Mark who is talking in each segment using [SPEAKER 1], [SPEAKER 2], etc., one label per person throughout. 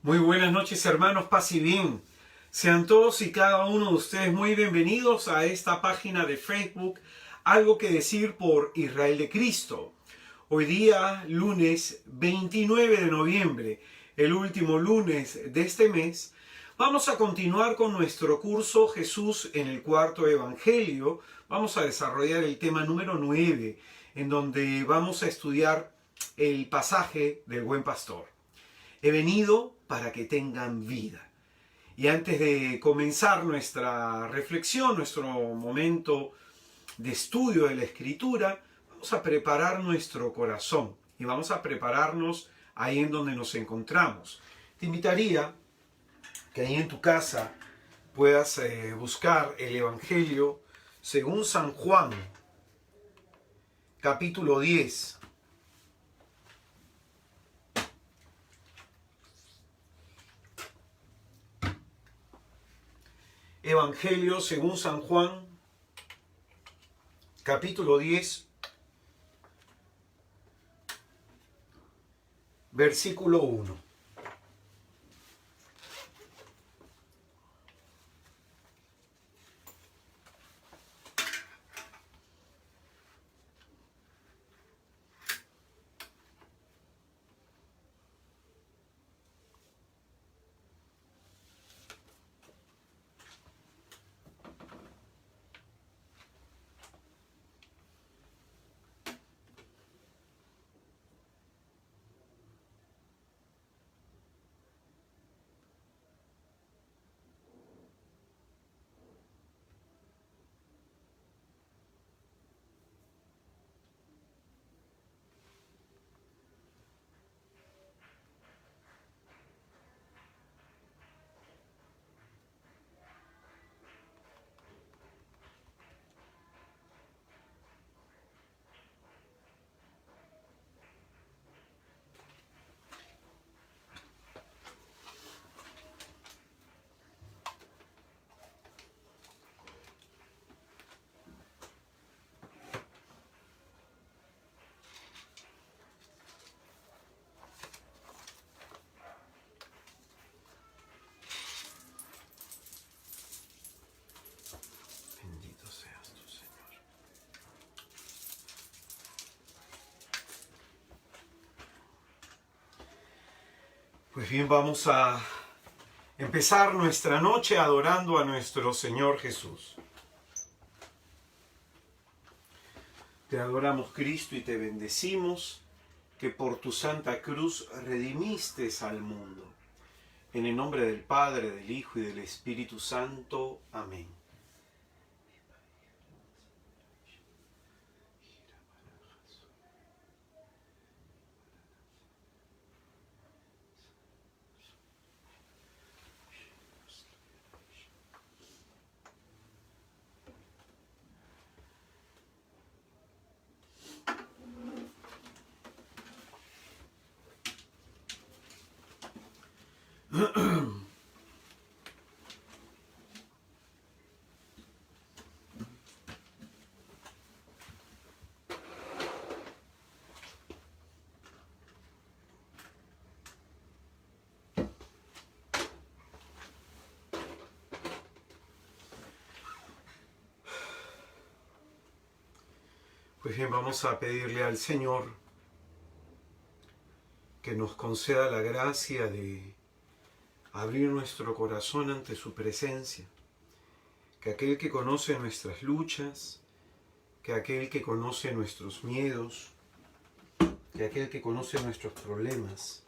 [SPEAKER 1] Muy buenas noches, hermanos, paz y bien. Sean todos y cada uno de ustedes muy bienvenidos a esta página de Facebook, Algo que decir por Israel de Cristo. Hoy día, lunes 29 de noviembre, el último lunes de este mes, vamos a continuar con nuestro curso Jesús en el cuarto Evangelio. Vamos a desarrollar el tema número 9, en donde vamos a estudiar el pasaje del buen pastor. He venido para que tengan vida. Y antes de comenzar nuestra reflexión, nuestro momento de estudio de la Escritura, vamos a preparar nuestro corazón y vamos a prepararnos ahí en donde nos encontramos. Te invitaría que ahí en tu casa puedas buscar el Evangelio según San Juan, capítulo 10. Evangelio según San Juan, capítulo 10, versículo 1. Bendito seas tú, Señor. Pues bien, vamos a empezar nuestra noche adorando a nuestro Señor Jesús. Te adoramos, Cristo, y te bendecimos, que por tu santa cruz redimiste al mundo. En el nombre del Padre, del Hijo y del Espíritu Santo. Amén. Pues bien, vamos a pedirle al Señor que nos conceda la gracia de abrir nuestro corazón ante su presencia, que aquel que conoce nuestras luchas, que aquel que conoce nuestros miedos, que aquel que conoce nuestros problemas,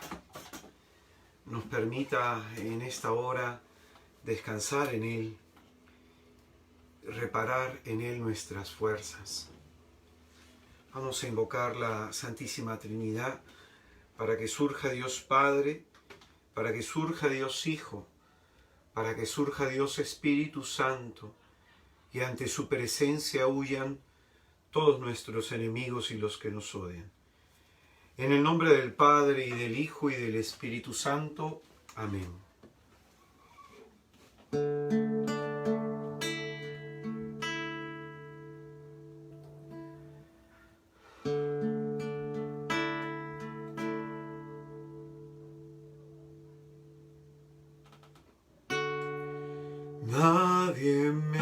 [SPEAKER 1] nos permita en esta hora descansar en Él, reparar en Él nuestras fuerzas. Vamos a invocar la Santísima Trinidad para que surja Dios Padre, para que surja Dios Hijo, para que surja Dios Espíritu Santo, y ante su presencia huyan todos nuestros enemigos y los que nos odian. En el nombre del Padre, y del Hijo, y del Espíritu Santo. Amén. Nadie me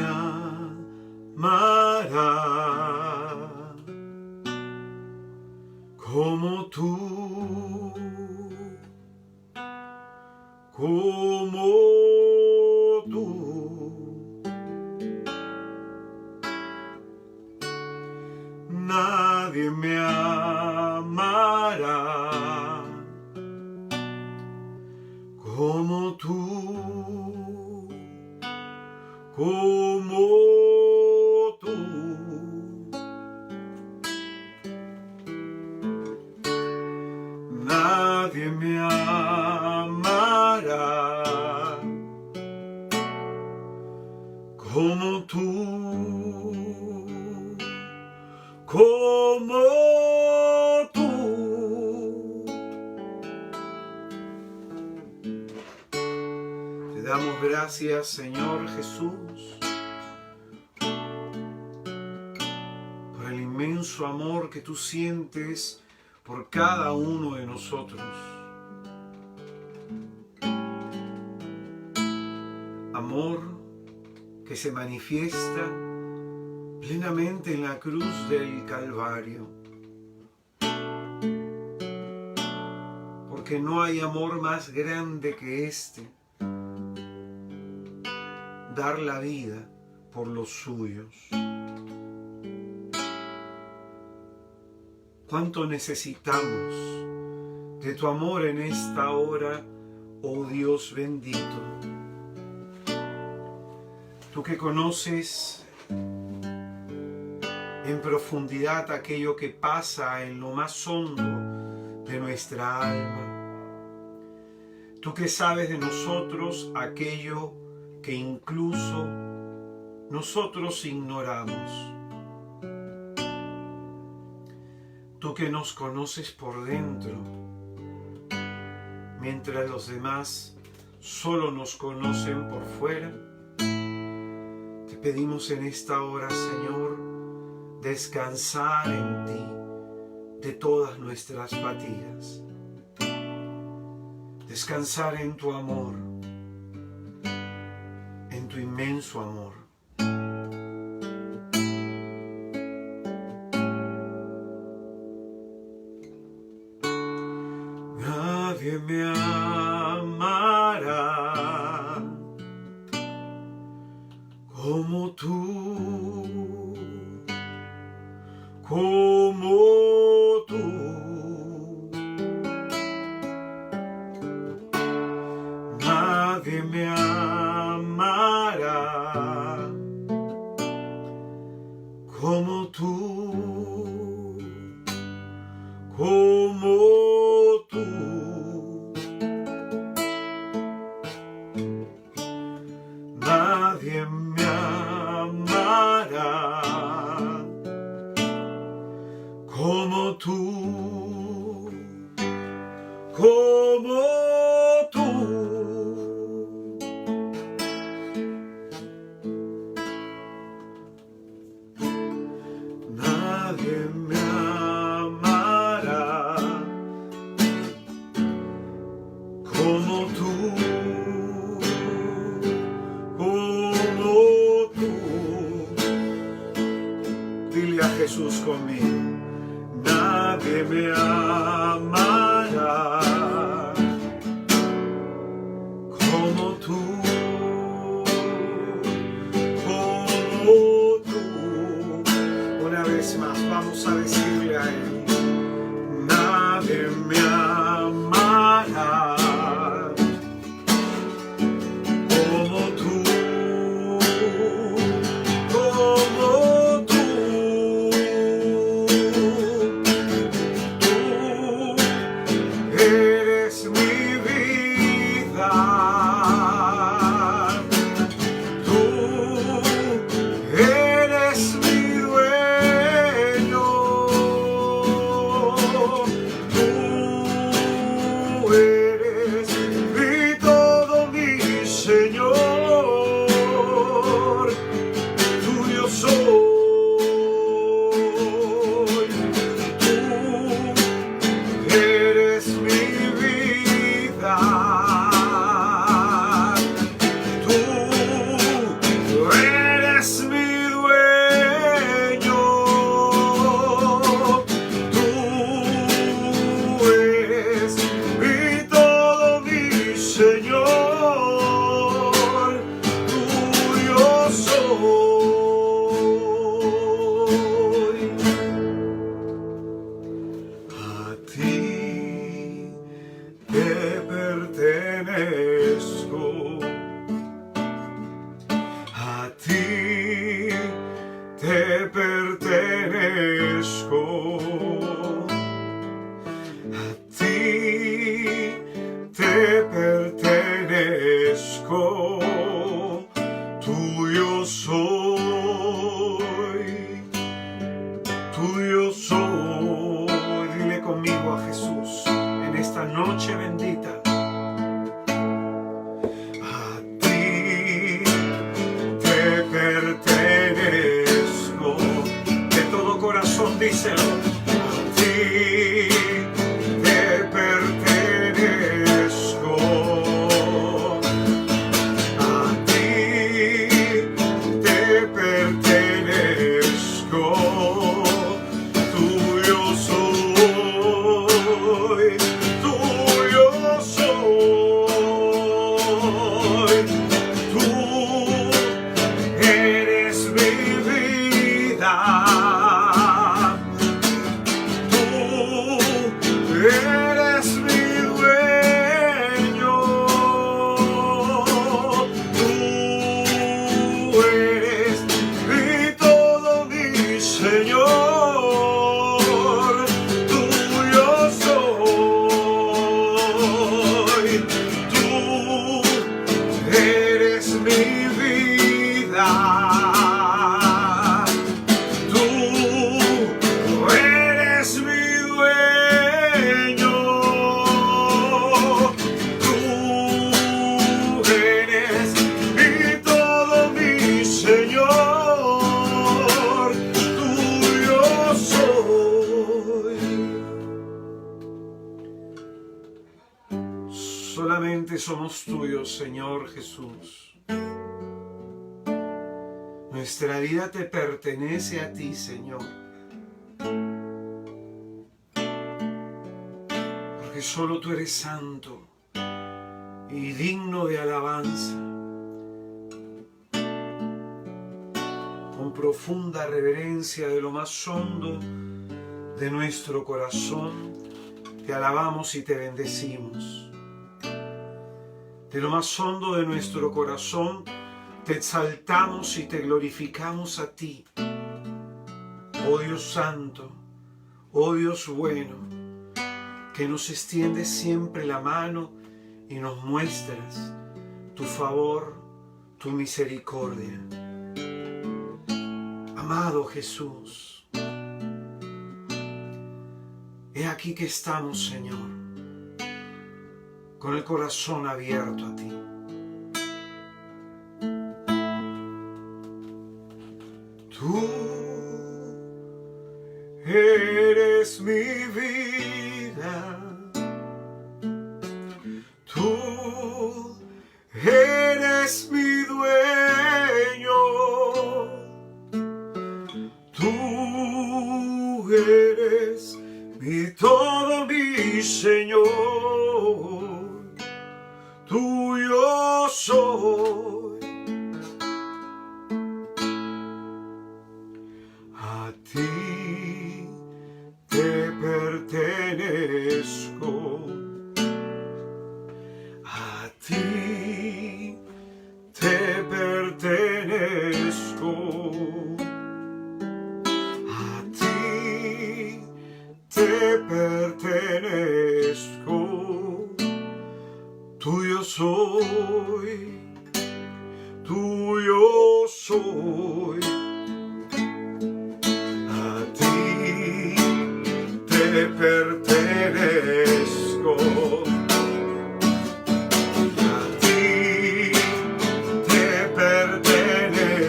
[SPEAKER 1] amará como tú, como tú. Nadie me amará como tú, como tú. Nadie me amará como tú, como tú. Te damos gracias, Señor Jesús, por el inmenso amor que tú sientes por cada uno de nosotros. Amor que se manifiesta plenamente en la cruz del Calvario. Porque no hay amor más grande que este, dar la vida por los suyos. Cuánto necesitamos de tu amor en esta hora, oh Dios bendito. Tú que conoces en profundidad aquello que pasa en lo más hondo de nuestra alma. Tú que sabes de nosotros aquello que incluso nosotros ignoramos. Tú que nos conoces por dentro, mientras los demás solo nos conocen por fuera. Te pedimos en esta hora, Señor, descansar en ti de todas nuestras fatigas. Descansar en tu amor, en tu inmenso amor. Nadie me amará como tú, como tú. Nadie me amará como tú, como tú. Nadie me amará como tú, como tú. Nadie me amará como tú, como tú. Dile a Jesús conmigo. Nadie me amará como tú, como tú. Una vez más, vamos a decirle a Él. Nadie me amará como tú, como tú. Tú eres mi vida. Tú eres mi dueño. Tú eres Dile conmigo a Jesús en esta noche bendita. A ti te pertenezco. De todo corazón díselo. A ti te pertenezco. A ti te pertenezco. Tuyo soy, tuyo soy. Tú eres mi vida. Tú eres mi dueño. Tú eres mi todo, mi Señor. Tuyo soy. Tú eres mi vida. Tú eres mi dueño. Tú eres mi todo, mi Señor. Tuyo soy. Solamente somos tuyos, Señor Jesús. Nuestra vida te pertenece a ti, Señor. Porque solo tú eres santo y digno de alabanza. Con profunda reverencia de lo más hondo de nuestro corazón, te alabamos y te bendecimos. De lo más hondo de nuestro corazón, te exaltamos y te glorificamos a ti. Oh Dios santo, oh Dios bueno, que nos extiendes siempre la mano y nos muestras tu favor, tu misericordia. Amado Jesús, he aquí que estamos, Señor, con el corazón abierto a ti. Tú eres mi vida. Tú eres mi dueño. Tú eres mi todo, mi Señor. Tuyo soy. A ti te pertenezco. A ti te pertenezco. A ti te pertenezco. Tuyo soy, tuyo soy. A ti te pertenezco. A ti te pertenezco.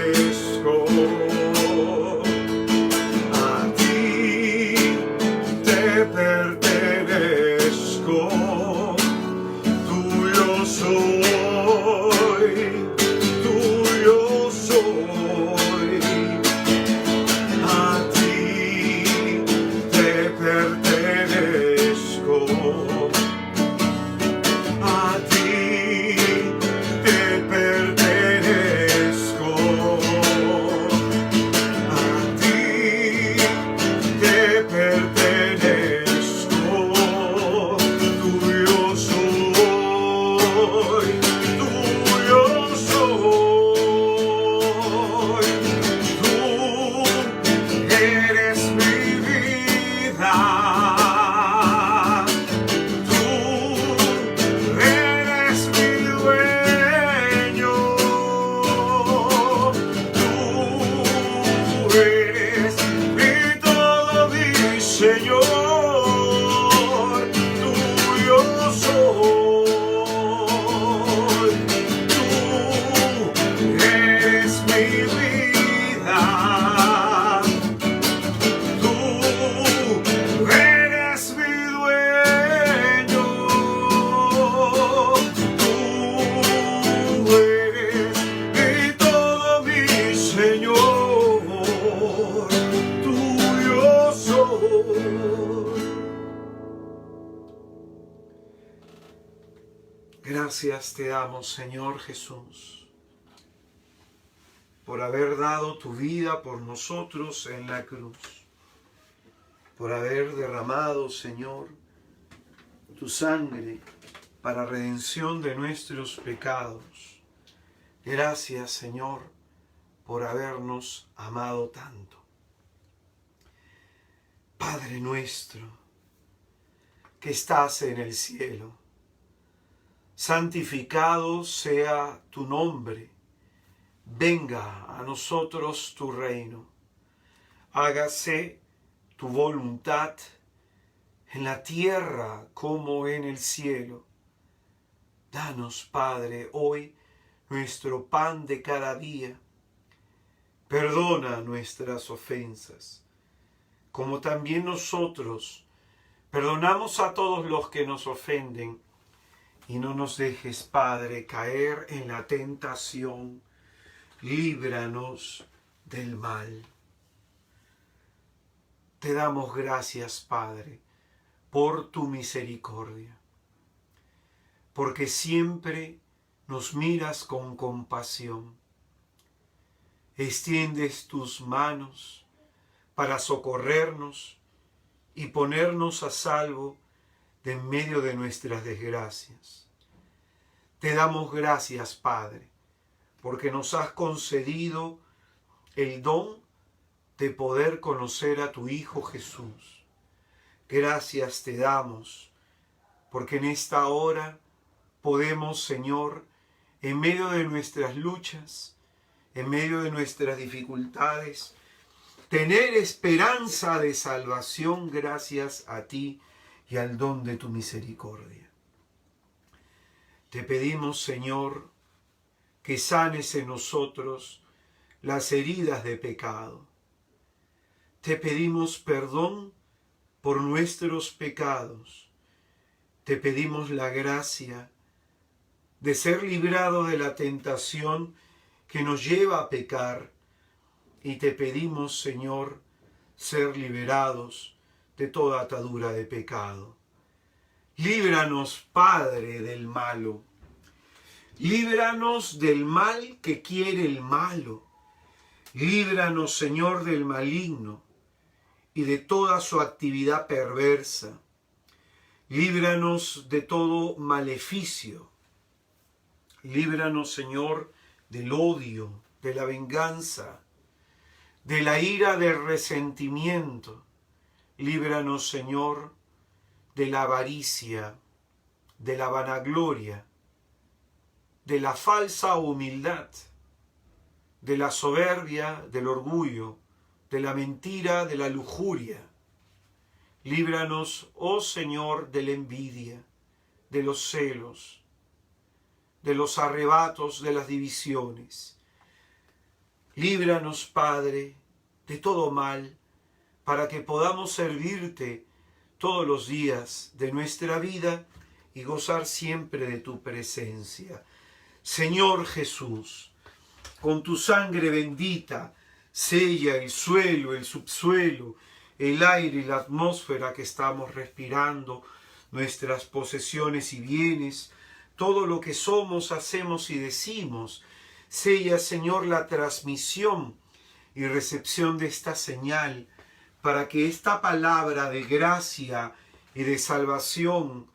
[SPEAKER 1] A ti te pertenezco. Tuyo soy, tuyo soy. A ti te pertenezco. A ti te pertenezco. A ti te pertenezco. Tuyo soy, tuyo soy. Tú eres mi vida. Tú eres mi dueño. Tú eres mi todo, mi Señor, tuyo soy. Tú eres mi vida. Tú eres mi dueño. Tú eres mi todo, mi Señor. Tuyo soy. Gracias te damos, Señor Jesús, por haber dado tu vida por nosotros en la cruz, por haber derramado, Señor, tu sangre para redención de nuestros pecados. Gracias, Señor, por habernos amado tanto. Padre nuestro, que estás en el cielo, santificado sea tu nombre. Venga a nosotros tu reino. Hágase tu voluntad en la tierra como en el cielo. Danos, Padre, hoy nuestro pan de cada día. Perdona nuestras ofensas, como también nosotros perdonamos a todos los que nos ofenden. Y no nos dejes, Padre, caer en la tentación. Líbranos del mal. Te damos gracias, Padre, por tu misericordia, porque siempre nos miras con compasión. Extiendes tus manos para socorrernos y ponernos a salvo de en medio de nuestras desgracias. Te damos gracias, Padre, porque nos has concedido el don de poder conocer a tu Hijo Jesús. Gracias te damos, porque en esta hora podemos, Señor, en medio de nuestras luchas, en medio de nuestras dificultades, tener esperanza de salvación gracias a ti y al don de tu misericordia. Te pedimos, Señor, que sanes en nosotros las heridas de pecado. Te pedimos perdón por nuestros pecados. Te pedimos la gracia de ser librado de la tentación que nos lleva a pecar. Y te pedimos, Señor, ser liberados de toda atadura de pecado. Líbranos, Padre, del malo. Líbranos del mal que quiere el malo. Líbranos, Señor, del maligno y de toda su actividad perversa. Líbranos de todo maleficio. Líbranos, Señor, del odio, de la venganza, de la ira, del resentimiento. Líbranos, Señor, de la avaricia, de la vanagloria, de la falsa humildad, de la soberbia, del orgullo, de la mentira, de la lujuria. Líbranos, oh Señor, de la envidia, de los celos, de los arrebatos, de las divisiones. Líbranos, Padre, de todo mal, para que podamos servirte todos los días de nuestra vida y gozar siempre de tu presencia. Señor Jesús, con tu sangre bendita, sella el suelo, el subsuelo, el aire y la atmósfera que estamos respirando, nuestras posesiones y bienes, todo lo que somos, hacemos y decimos. Sella, Señor, la transmisión y recepción de esta señal, para que esta palabra de gracia y de salvación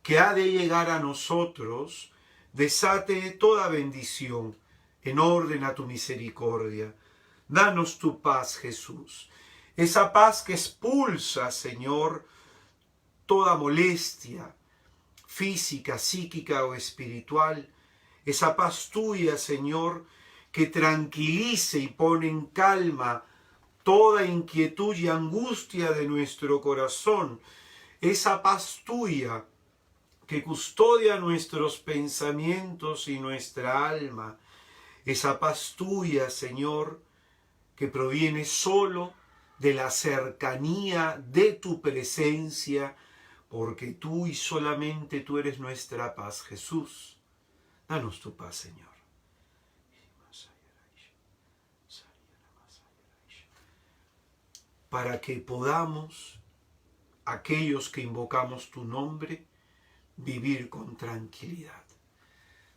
[SPEAKER 1] que ha de llegar a nosotros, desate toda bendición en orden a tu misericordia. Danos tu paz, Jesús, esa paz que expulsa, Señor, toda molestia física, psíquica o espiritual, esa paz tuya, Señor, que tranquilice y pone en calma toda inquietud y angustia de nuestro corazón, esa paz tuya que custodia nuestros pensamientos y nuestra alma, esa paz tuya, Señor, que proviene solo de la cercanía de tu presencia, porque tú y solamente tú eres nuestra paz, Jesús. Danos tu paz, Señor. Para que podamos, aquellos que invocamos tu nombre, vivir con tranquilidad.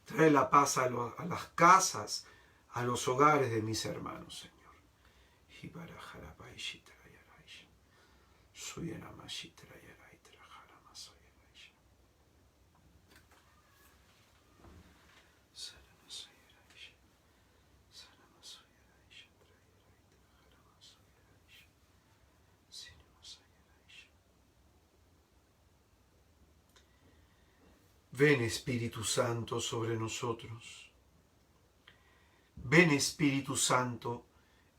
[SPEAKER 1] Trae la paz a las casas, a los hogares de mis hermanos, Señor. Ven Espíritu Santo sobre nosotros. Ven Espíritu Santo,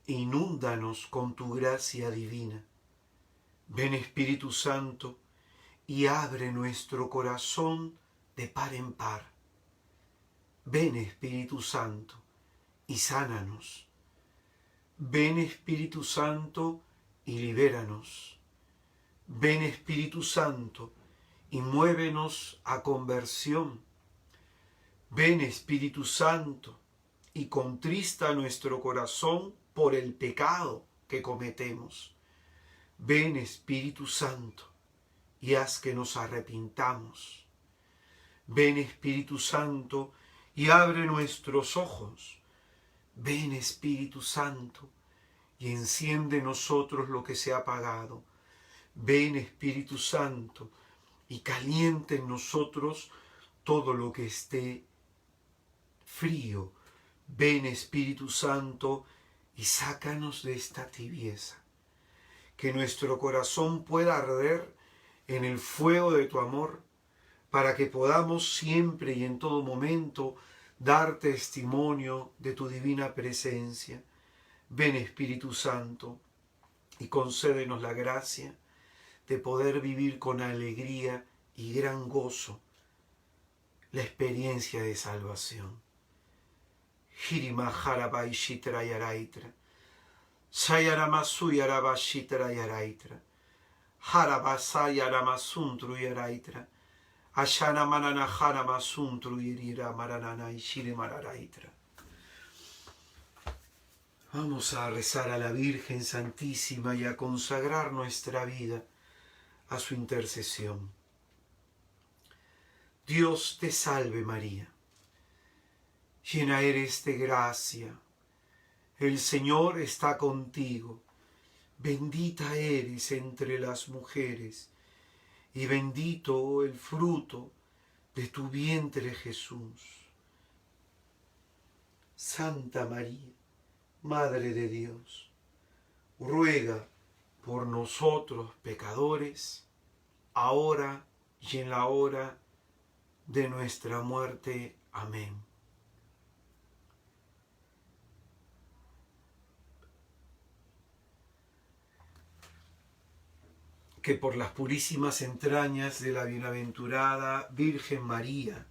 [SPEAKER 1] inúndanos con tu gracia divina. Ven Espíritu Santo y abre nuestro corazón de par en par. Ven Espíritu Santo y sánanos. Ven Espíritu Santo y libéranos. Ven Espíritu Santo y muévenos a conversión. Ven Espíritu Santo y contrista nuestro corazón por el pecado que cometemos. Ven Espíritu Santo y haz que nos arrepintamos. Ven Espíritu Santo y abre nuestros ojos. Ven Espíritu Santo y enciende en nosotros lo que se ha apagado. Ven Espíritu Santo y caliente en nosotros todo lo que esté frío. Ven Espíritu Santo y sácanos de esta tibieza. Que nuestro corazón pueda arder en el fuego de tu amor, para que podamos siempre y en todo momento dar testimonio de tu divina presencia. Ven Espíritu Santo y concédenos la gracia de poder vivir con alegría y gran gozo la experiencia de salvación. Hirimaharabai Shitra Yaraitra, Sayaramasu Yarabashitra Yaraitra, Harabasayaramasuntu Yaraitra, Ashana Manana Haramasuntu Yirira Maranana Ishiri Mararaitra. Vamos a rezar a la Virgen Santísima y a consagrar nuestra vida a su intercesión. Dios te salve María, llena eres de gracia, el Señor está contigo, bendita eres entre las mujeres, y bendito el fruto de tu vientre Jesús. Santa María, Madre de Dios, ruega por nosotros pecadores, ahora y en la hora de nuestra muerte. Amén. Que por las purísimas entrañas de la bienaventurada Virgen María,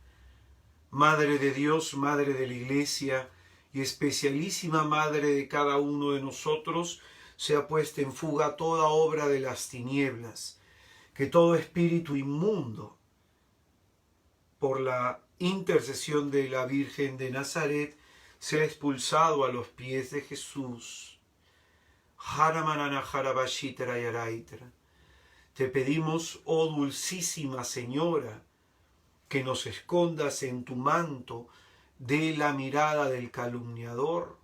[SPEAKER 1] Madre de Dios, Madre de la Iglesia y especialísima Madre de cada uno de nosotros, sea puesta en fuga toda obra de las tinieblas, que todo espíritu inmundo, por la intercesión de la Virgen de Nazaret, sea expulsado a los pies de Jesús. Haramanana Harabashitra Yaraitra. Te pedimos, oh dulcísima Señora, que nos escondas en tu manto de la mirada del calumniador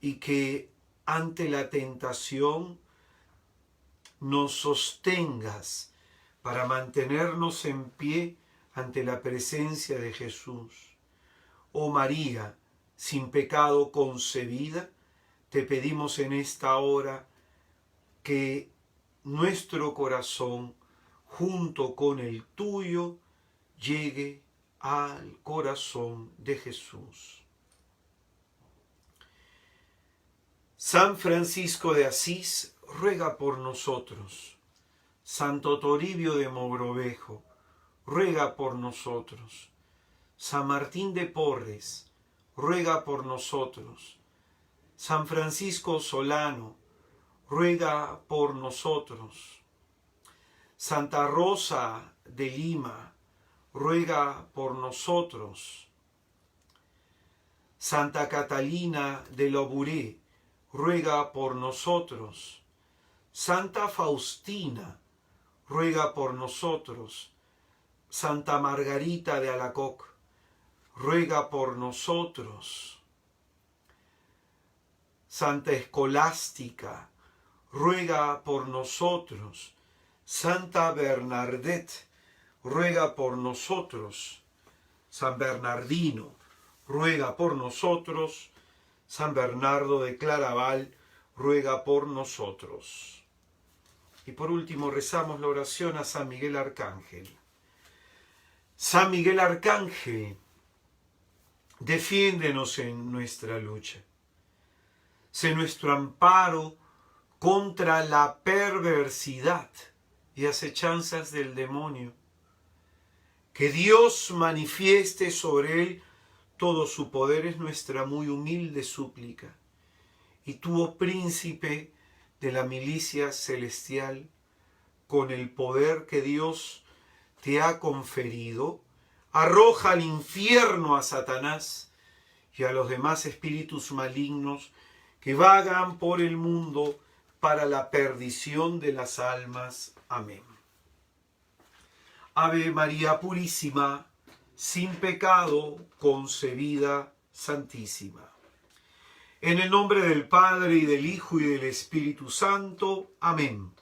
[SPEAKER 1] y que ante la tentación nos sostengas para mantenernos en pie ante la presencia de Jesús. Oh María, sin pecado concebida, te pedimos en esta hora que nuestro corazón, junto con el tuyo, llegue al corazón de Jesús. San Francisco de Asís, ruega por nosotros. Santo Toribio de Mogrovejo, ruega por nosotros. San Martín de Porres, ruega por nosotros. San Francisco Solano, ruega por nosotros. Santa Rosa de Lima, ruega por nosotros. Santa Catalina de Loburé, ruega por nosotros. Santa Faustina, ruega por nosotros. Santa Margarita de Alacoc, ruega por nosotros. Santa Escolástica, ruega por nosotros. Santa Bernadette, ruega por nosotros. San Bernardino, ruega por nosotros. San Bernardo de Claraval, ruega por nosotros. Y por último rezamos la oración a San Miguel Arcángel. San Miguel Arcángel, defiéndenos en nuestra lucha. Sé nuestro amparo contra la perversidad y acechanzas del demonio. Que Dios manifieste sobre él todo su poder es nuestra muy humilde súplica. Y tú, oh príncipe de la milicia celestial, con el poder que Dios te ha conferido, arroja al infierno a Satanás y a los demás espíritus malignos que vagan por el mundo para la perdición de las almas. Amén. Ave María Purísima, sin pecado concebida, Santísima. En el nombre del Padre, y del Hijo, y del Espíritu Santo. Amén.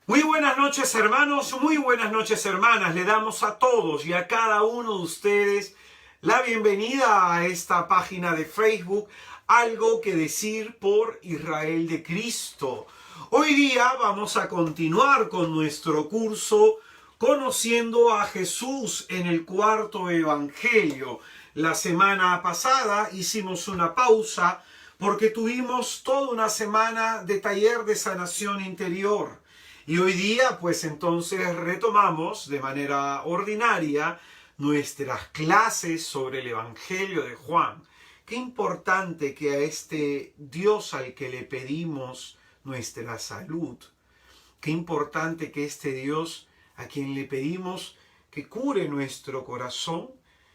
[SPEAKER 1] Muy buenas noches, hermanos, muy buenas noches, hermanas. Le damos a todos y a cada uno de ustedes la bienvenida a esta página de Facebook, Algo que decir por Israel de Cristo. Hoy día vamos a continuar con nuestro curso Conociendo a Jesús en el cuarto evangelio. La semana pasada hicimos una pausa porque tuvimos toda una semana de taller de sanación interior. Y hoy día, pues entonces retomamos de manera ordinaria nuestras clases sobre el Evangelio de Juan. Qué importante que a este Dios al que le pedimos nuestra salud, qué importante que este Dios a quien le pedimos que cure nuestro corazón,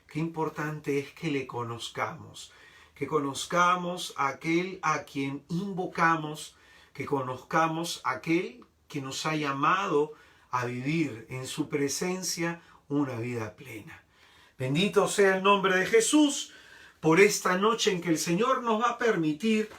[SPEAKER 1] qué importante es que le conozcamos, que conozcamos a aquel a quien invocamos, que conozcamos a aquel que nos ha llamado a vivir en su presencia una vida plena. Bendito sea el nombre de Jesús por esta noche en que el Señor nos va a permitir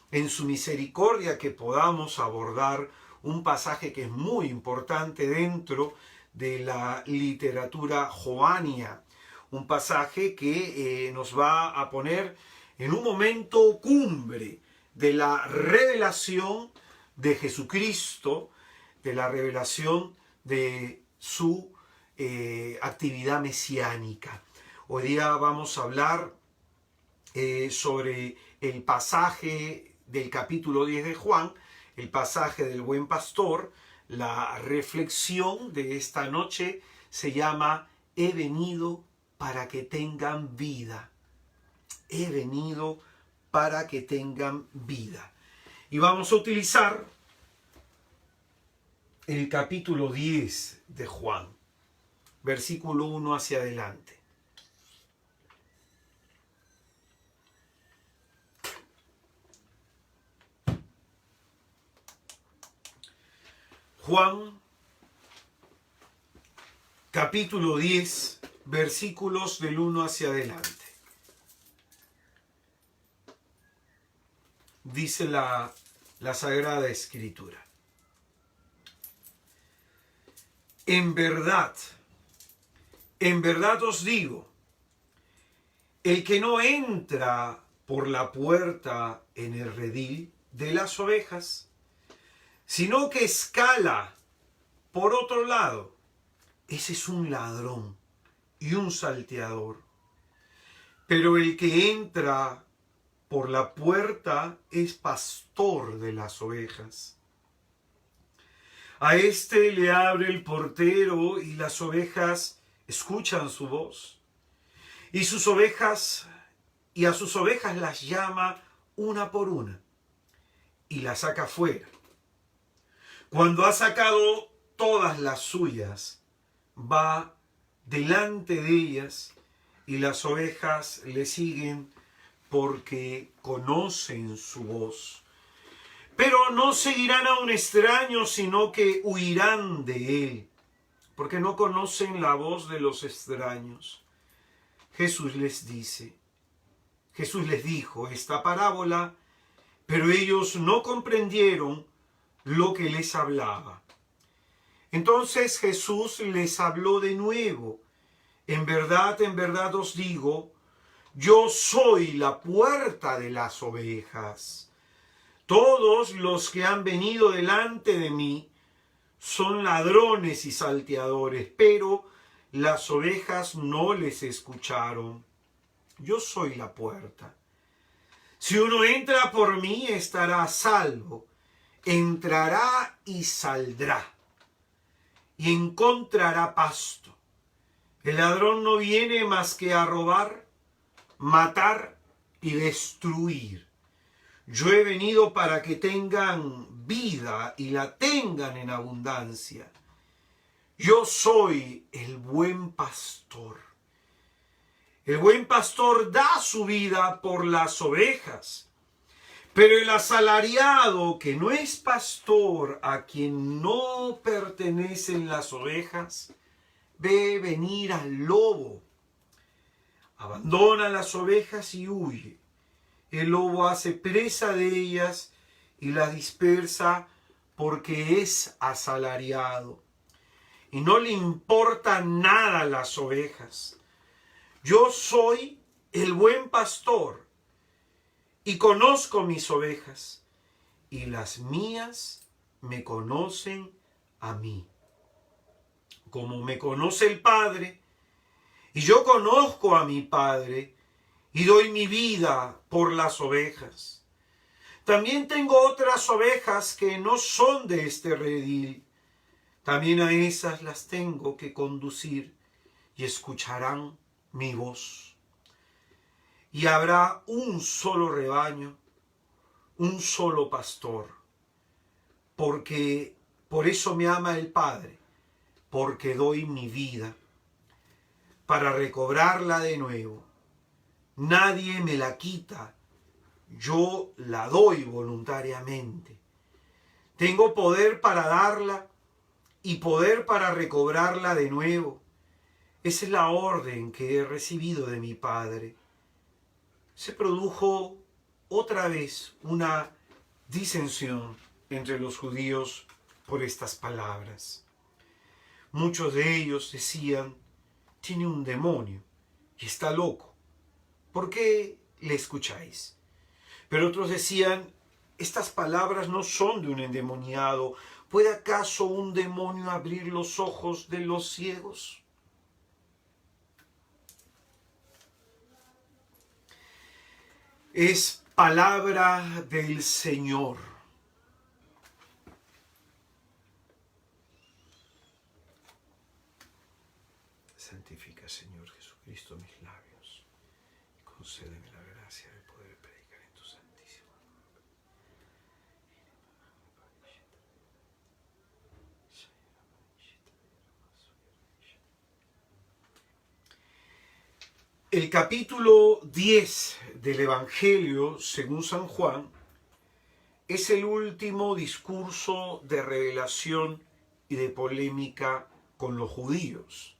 [SPEAKER 1] en su misericordia que podamos abordar un pasaje que es muy importante dentro de la literatura joania, un pasaje que nos va a poner en un momento cumbre de la revelación de Jesucristo, de la revelación de su actividad mesiánica. Hoy día vamos a hablar sobre el pasaje del capítulo 10 de Juan, el pasaje del buen pastor. La reflexión de esta noche se llama He venido para que tengan vida. He venido para que tengan vida. Y vamos a utilizar el capítulo 10 de Juan, versículo 1 hacia adelante. Juan, capítulo 10, versículos del 1 hacia adelante. Dice la Sagrada Escritura. En verdad os digo, el que no entra por la puerta en el redil de las ovejas, sino que escala por otro lado, ese es un ladrón y un salteador. Pero el que entra por la puerta es pastor de las ovejas. A éste le abre el portero y las ovejas escuchan su voz. Y a sus ovejas las llama una por una y las saca fuera. Cuando ha sacado todas las suyas, va delante de ellas y las ovejas le siguen porque conocen su voz. Pero no seguirán a un extraño, sino que huirán de él, porque no conocen la voz de los extraños. Jesús les dijo esta parábola, pero ellos no comprendieron lo que les hablaba. Entonces Jesús les habló de nuevo. En verdad os digo, yo soy la puerta de las ovejas. Todos los que han venido delante de mí son ladrones y salteadores, pero las ovejas no les escucharon. Yo soy la puerta. Si uno entra por mí, estará a salvo. Entrará y saldrá, y encontrará pasto. El ladrón no viene más que a robar, matar y destruir. Yo he venido para que tengan vida y la tengan en abundancia. Yo soy el buen pastor. El buen pastor da su vida por las ovejas. Pero el asalariado, que no es pastor, a quien no pertenecen las ovejas, ve venir al lobo. Abandona las ovejas y huye. El lobo hace presa de ellas y las dispersa porque es asalariado. Y no le importa nada las ovejas. Yo soy el buen pastor y conozco mis ovejas, y las mías me conocen a mí. Como me conoce el Padre, y yo conozco a mi Padre, y doy mi vida por las ovejas. También tengo otras ovejas que no son de este redil. También a esas las tengo que conducir, y escucharán mi voz. Y habrá un solo rebaño, un solo pastor, porque por eso me ama el Padre, porque doy mi vida para recobrarla de nuevo. Nadie me la quita, yo la doy voluntariamente. Tengo poder para darla y poder para recobrarla de nuevo. Esa es la orden que he recibido de mi Padre. Se produjo otra vez una disensión entre los judíos por estas palabras. Muchos de ellos decían, tiene un demonio y está loco. ¿Por qué le escucháis? Pero otros decían, estas palabras no son de un endemoniado. ¿Puede acaso un demonio abrir los ojos de los ciegos? Es palabra del Señor. Santifica, Señor Jesucristo, mis labios y concédeme la gracia de poder predicar en tu santísimo nombre. El capítulo 10 del Evangelio, según San Juan, es el último discurso de revelación y de polémica con los judíos.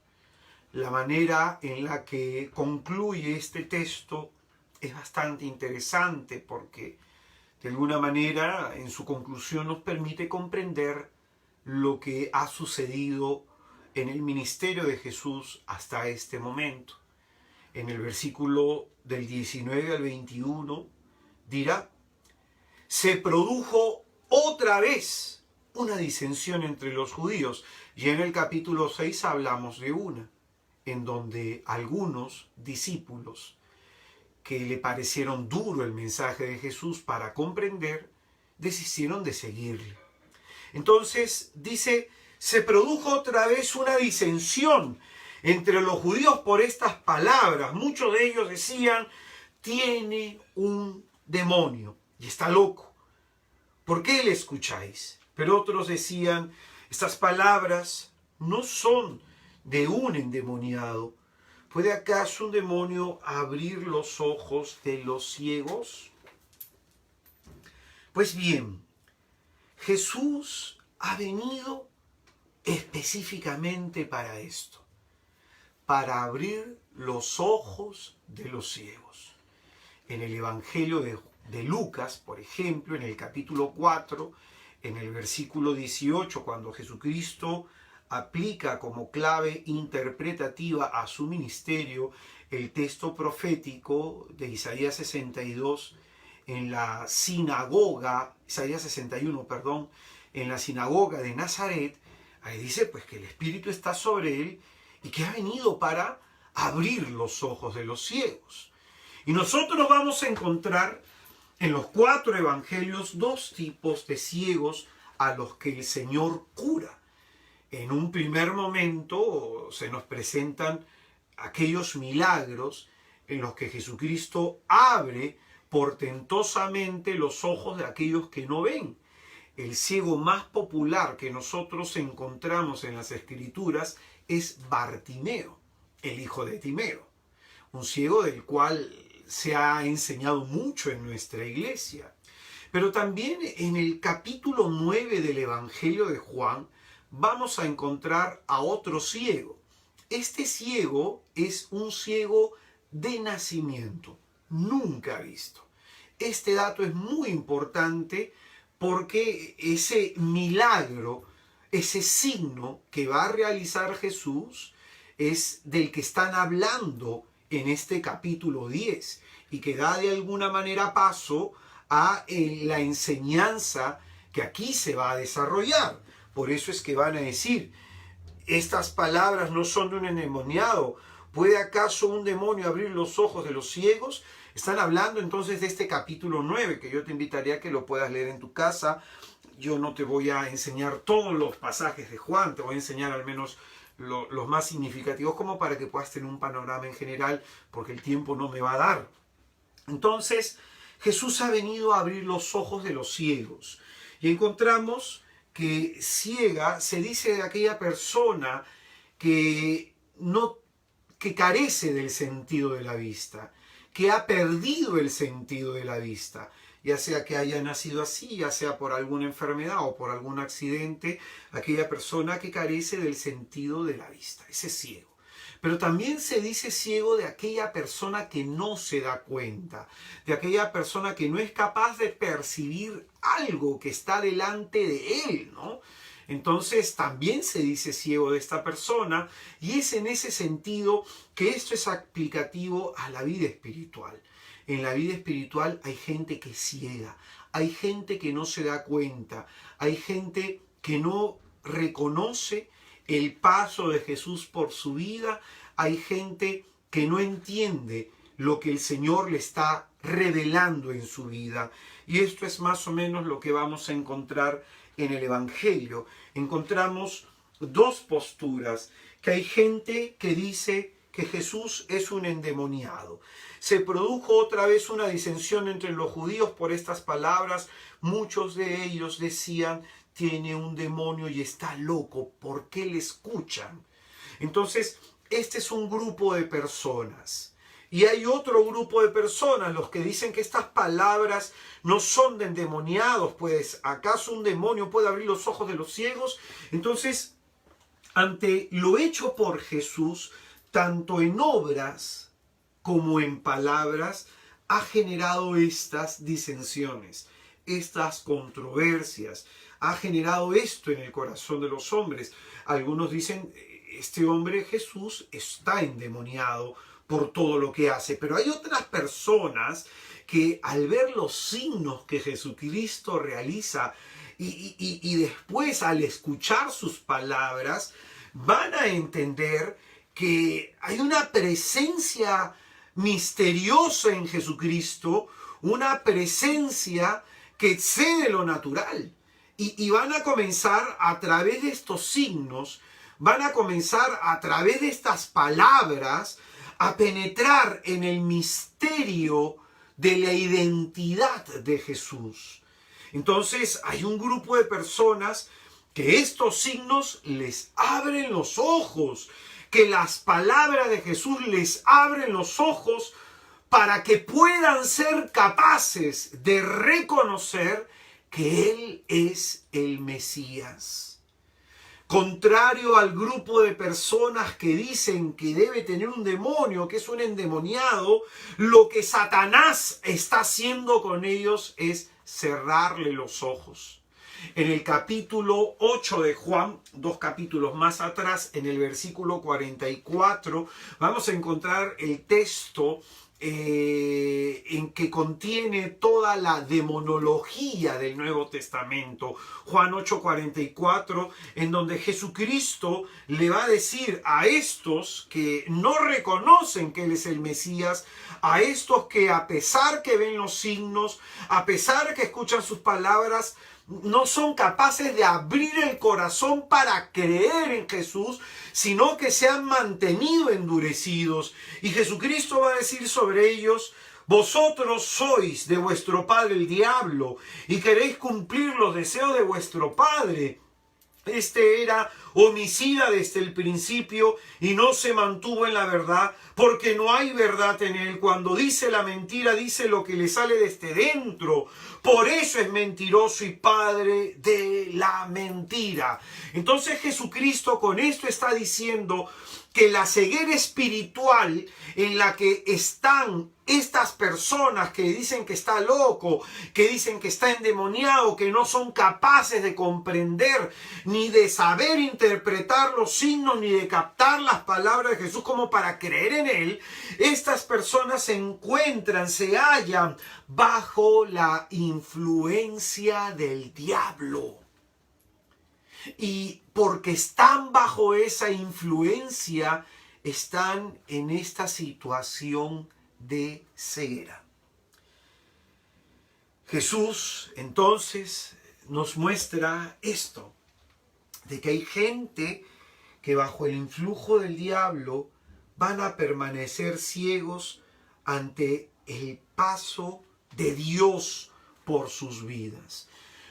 [SPEAKER 1] La manera en la que concluye este texto es bastante interesante porque, de alguna manera, en su conclusión nos permite comprender lo que ha sucedido en el ministerio de Jesús hasta este momento. En el versículo del 19 al 21 dirá, se produjo otra vez una disensión entre los judíos. Y en el capítulo 6 hablamos de una, en donde algunos discípulos que le parecieron duro el mensaje de Jesús para comprender, desistieron de seguirle. Entonces dice, se produjo otra vez una disensión entre los judíos por estas palabras. Muchos de ellos decían, tiene un demonio y está loco. ¿Por qué le escucháis? Pero otros decían, estas palabras no son de un endemoniado. ¿Puede acaso un demonio abrir los ojos de los ciegos? Pues bien, Jesús ha venido específicamente para esto, para abrir los ojos de los ciegos. En el Evangelio de Lucas, por ejemplo, en el capítulo 4, en el versículo 18, cuando Jesucristo aplica como clave interpretativa a su ministerio el texto profético de Isaías 62 en la sinagoga, Isaías 61, perdón, en la sinagoga de Nazaret, ahí dice pues que el Espíritu está sobre él y que ha venido para abrir los ojos de los ciegos. Y nosotros vamos a encontrar en los 4 evangelios 2 tipos de ciegos a los que el Señor cura. En un primer momento se nos presentan aquellos milagros en los que Jesucristo abre portentosamente los ojos de aquellos que no ven. El ciego más popular que nosotros encontramos en las Escrituras es Bartimeo, el hijo de Timeo, un ciego del cual se ha enseñado mucho en nuestra iglesia. Pero también en el capítulo 9 del Evangelio de Juan vamos a encontrar a otro ciego. Este ciego es un ciego de nacimiento, nunca visto. Este dato es muy importante porque ese milagro, ese signo que va a realizar Jesús es del que están hablando en este capítulo 10 y que da de alguna manera paso a la enseñanza que aquí se va a desarrollar. Por eso es que van a decir, estas palabras no son de un endemoniado. ¿Puede acaso un demonio abrir los ojos de los ciegos? Están hablando entonces de este capítulo 9, que yo te invitaría a que lo puedas leer en tu casa. Yo no te voy a enseñar todos los pasajes de Juan, te voy a enseñar al menos los más significativos como para que puedas tener un panorama en general, porque el tiempo no me va a dar. Entonces, Jesús ha venido a abrir los ojos de los ciegos. Y encontramos que ciega se dice de aquella persona que carece del sentido de la vista, que ha perdido el sentido de la vista, ya sea que haya nacido así, ya sea por alguna enfermedad o por algún accidente, aquella persona que carece del sentido de la vista, ese es ciego. Pero también se dice ciego de aquella persona que no se da cuenta, de aquella persona que no es capaz de percibir algo que está delante de él, ¿no? Entonces también se dice ciego de esta persona, y es en ese sentido que esto es aplicativo a la vida espiritual. En la vida espiritual hay gente que es ciega, hay gente que no se da cuenta, hay gente que no reconoce el paso de Jesús por su vida, hay gente que no entiende lo que el Señor le está revelando en su vida. Y esto es más o menos lo que vamos a encontrar en el Evangelio. Encontramos dos posturas, que hay gente que dice que Jesús es un endemoniado. Se produjo otra vez una disensión entre los judíos por estas palabras. Muchos de ellos decían, tiene un demonio y está loco, ¿por qué le escuchan? Entonces, este es un grupo de personas. Y hay otro grupo de personas, los que dicen que estas palabras no son de endemoniados, pues ¿acaso un demonio puede abrir los ojos de los ciegos? Entonces, ante lo hecho por Jesús, tanto en obras como en palabras, ha generado estas disensiones, estas controversias, ha generado esto en el corazón de los hombres. Algunos dicen, este hombre Jesús está endemoniado por todo lo que hace, pero hay otras personas que al ver los signos que Jesucristo realiza y después al escuchar sus palabras, van a entender que hay una presencia misteriosa en Jesucristo, una presencia que excede lo natural. Y van a comenzar a través de estos signos, van a comenzar a través de estas palabras a penetrar en el misterio de la identidad de Jesús. Entonces hay un grupo de personas que estos signos les abren los ojos, que las palabras de Jesús les abren los ojos para que puedan ser capaces de reconocer que Él es el Mesías. Contrario al grupo de personas que dicen que debe tener un demonio, que es un endemoniado, lo que Satanás está haciendo con ellos es cerrarle los ojos. En el capítulo 8 de Juan, 2 capítulos más atrás, en el versículo 44, vamos a encontrar el texto en que contiene toda la demonología del Nuevo Testamento. Juan 8:44, en donde Jesucristo le va a decir a estos que no reconocen que Él es el Mesías, a estos que a pesar que ven los signos, a pesar que escuchan sus palabras, no son capaces de abrir el corazón para creer en Jesús, sino que se han mantenido endurecidos. Y Jesucristo va a decir sobre ellos: vosotros sois de vuestro padre el diablo, y queréis cumplir los deseos de vuestro padre. Este era homicida desde el principio y no se mantuvo en la verdad, porque no hay verdad en él. Cuando dice la mentira, dice lo que le sale desde dentro. Por eso es mentiroso y padre de la mentira. Entonces Jesucristo con esto está diciendo que la ceguera espiritual en la que están estas personas que dicen que está loco, que dicen que está endemoniado, que no son capaces de comprender ni de saber interpretar los signos ni de captar las palabras de Jesús como para creer en Él, estas personas se encuentran, se hallan bajo la influencia del diablo. Y porque están bajo esa influencia, están en esta situación de ceguera. Jesús entonces nos muestra esto, de que hay gente que bajo el influjo del diablo van a permanecer ciegos ante el paso de Dios por sus vidas.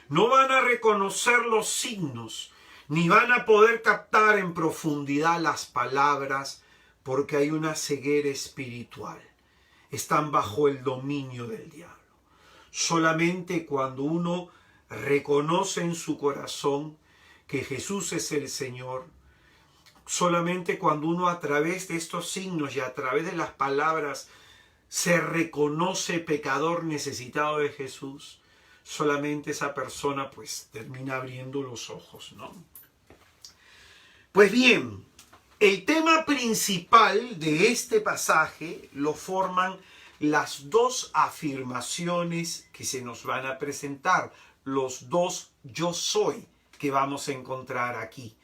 [SPEAKER 1] No van a reconocer los signos, ni van a poder captar en profundidad las palabras, porque hay una ceguera espiritual. Están bajo el dominio del diablo. Solamente cuando uno reconoce en su corazón que Jesús es el Señor, solamente cuando uno a través de estos signos y a través de las palabras se reconoce pecador necesitado de Jesús, solamente esa persona pues termina abriendo los ojos, ¿no? Pues bien, el tema principal de este pasaje lo forman las dos afirmaciones que se nos van a presentar, los dos yo soy que vamos a encontrar aquí.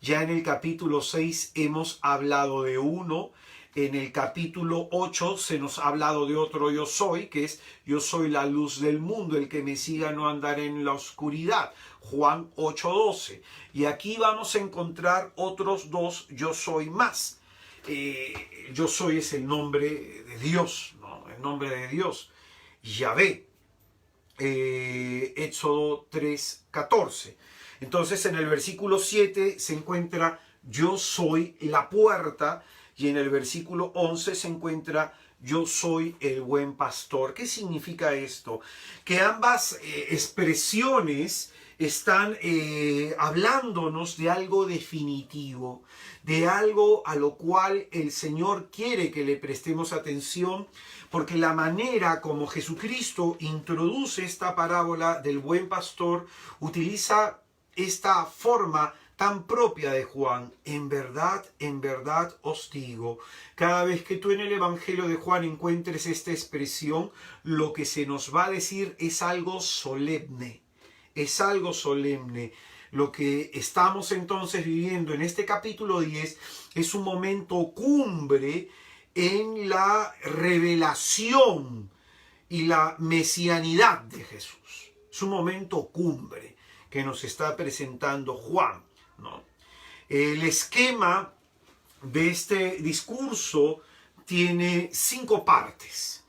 [SPEAKER 1] Ya en el capítulo 6 hemos hablado de uno. En el capítulo 8 se nos ha hablado de otro yo soy, que es yo soy la luz del mundo, el que me siga no andará en la oscuridad. Juan 8:12. Y aquí vamos a encontrar otros dos yo soy más. Yo soy es el nombre de Dios, ¿no? El nombre de Dios, Yahvé. Éxodo 3:14. Entonces en el versículo 7 se encuentra yo soy la puerta. Y en el versículo 11 se encuentra yo soy el buen pastor. ¿Qué significa esto? Que ambas expresiones están hablándonos de algo definitivo, de algo a lo cual el Señor quiere que le prestemos atención, porque la manera como Jesucristo introduce esta parábola del buen pastor utiliza esta forma tan propia de Juan. En verdad os digo. Cada vez que tú en el Evangelio de Juan encuentres esta expresión, lo que se nos va a decir es algo solemne. Es algo solemne. Lo que estamos entonces viviendo en este capítulo 10 es un momento cumbre en la revelación y la mesianidad de Jesús. Es un momento cumbre que nos está presentando Juan, ¿no? El esquema de este discurso tiene 5 partes.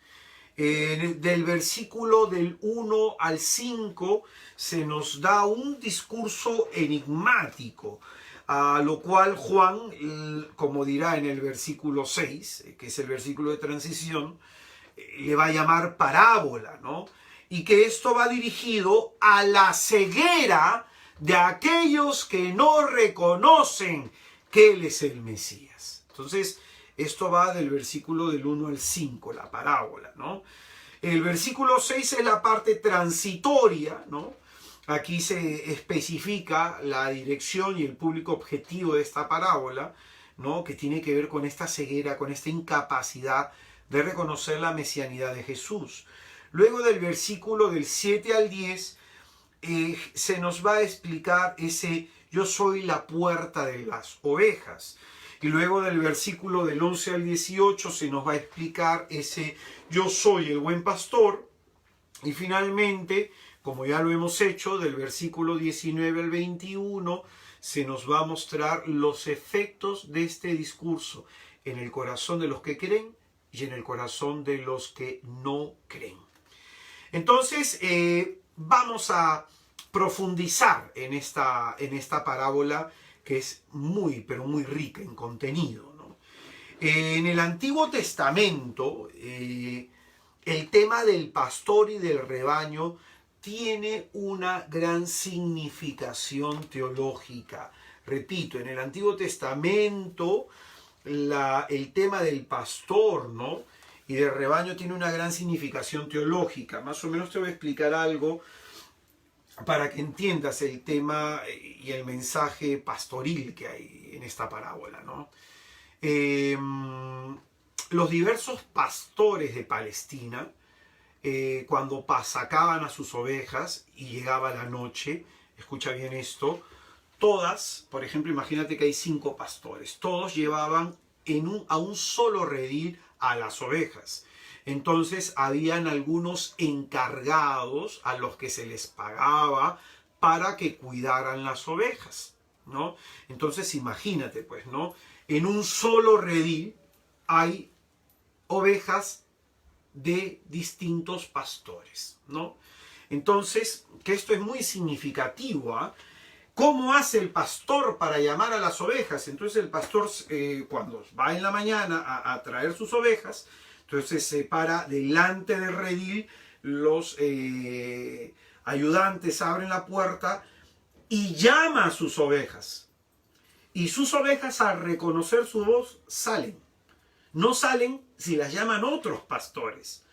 [SPEAKER 1] Del versículo del 1 al 5 se nos da un discurso enigmático, a lo cual Juan, como dirá en el versículo 6, que es el versículo de transición, le va a llamar parábola, ¿no? Y que esto va dirigido a la ceguera de aquellos que no reconocen que Él es el Mesías. Entonces, esto va del versículo del 1 al 5, la parábola, ¿no? El versículo 6 es la parte transitoria, ¿no? Aquí se especifica la dirección y el público objetivo de esta parábola, ¿no? Que tiene que ver con esta ceguera, con esta incapacidad de reconocer la mesianidad de Jesús. Luego del versículo del 7 al 10 se nos va a explicar ese yo soy la puerta de las ovejas. Y luego del versículo del 11 al 18 se nos va a explicar ese yo soy el buen pastor. Y finalmente, como ya lo hemos hecho, del versículo 19 al 21 se nos va a mostrar los efectos de este discurso en el corazón de los que creen y en el corazón de los que no creen. Entonces, vamos a profundizar en esta parábola que es muy, pero muy rica en contenido, ¿no? En el Antiguo Testamento, el tema del pastor y del rebaño tiene una gran significación teológica. Repito, en el Antiguo Testamento el tema del pastor, ¿no? y del rebaño tiene una gran significación teológica. Más o menos te voy a explicar algo para que entiendas el tema y el mensaje pastoril que hay en esta parábola, ¿no? Los diversos pastores de Palestina, cuando sacaban a sus ovejas y llegaba la noche, escucha bien esto, todas, por ejemplo, imagínate que hay 5 pastores, todos llevaban a un solo redil a las ovejas. Entonces habían algunos encargados a los que se les pagaba para que cuidaran las ovejas, ¿no? Entonces imagínate, pues, ¿no? En un solo redil hay ovejas de distintos pastores, ¿no? Entonces, que esto es muy significativo, ¿eh? ¿Cómo hace el pastor para llamar a las ovejas? Entonces el pastor, cuando va en la mañana a traer sus ovejas, entonces se para delante del redil, los ayudantes abren la puerta y llama a sus ovejas. Y sus ovejas, al reconocer su voz, salen. No salen si las llaman otros pastores.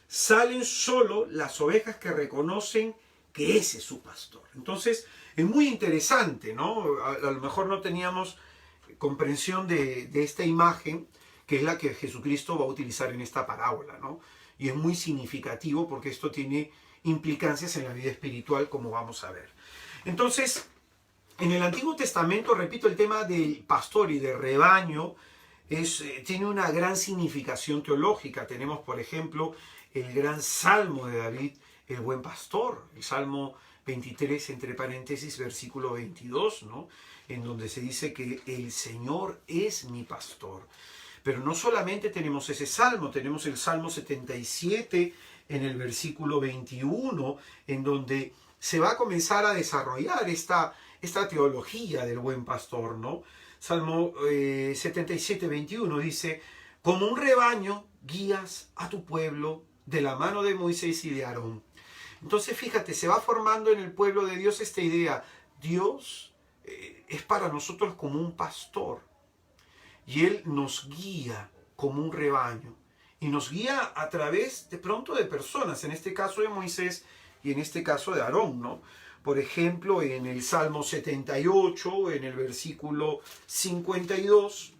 [SPEAKER 1] Salen solo las ovejas que reconocen que ese es su pastor. Entonces, es muy interesante, ¿no? A lo mejor no teníamos comprensión de esta imagen, que es la que Jesucristo va a utilizar en esta parábola, ¿no? Y es muy significativo porque esto tiene implicancias en la vida espiritual, como vamos a ver. Entonces, en el Antiguo Testamento, repito, el tema del pastor y del rebaño tiene una gran significación teológica. Tenemos, por ejemplo, el gran Salmo de David, el buen pastor, el Salmo 23, entre paréntesis, versículo 22, ¿no? En donde se dice que el Señor es mi pastor. Pero no solamente tenemos ese salmo, tenemos el Salmo 77 en el versículo 21, en donde se va a comenzar a desarrollar esta teología del buen pastor, ¿no? Salmo 77, 21 dice, como un rebaño guías a tu pueblo de la mano de Moisés y de Aarón. Entonces fíjate, se va formando en el pueblo de Dios esta idea, Dios es para nosotros como un pastor y Él nos guía como un rebaño y nos guía a través de pronto de personas, en este caso de Moisés y en este caso de Aarón, ¿no? Por ejemplo, en el Salmo 78, en el versículo 52,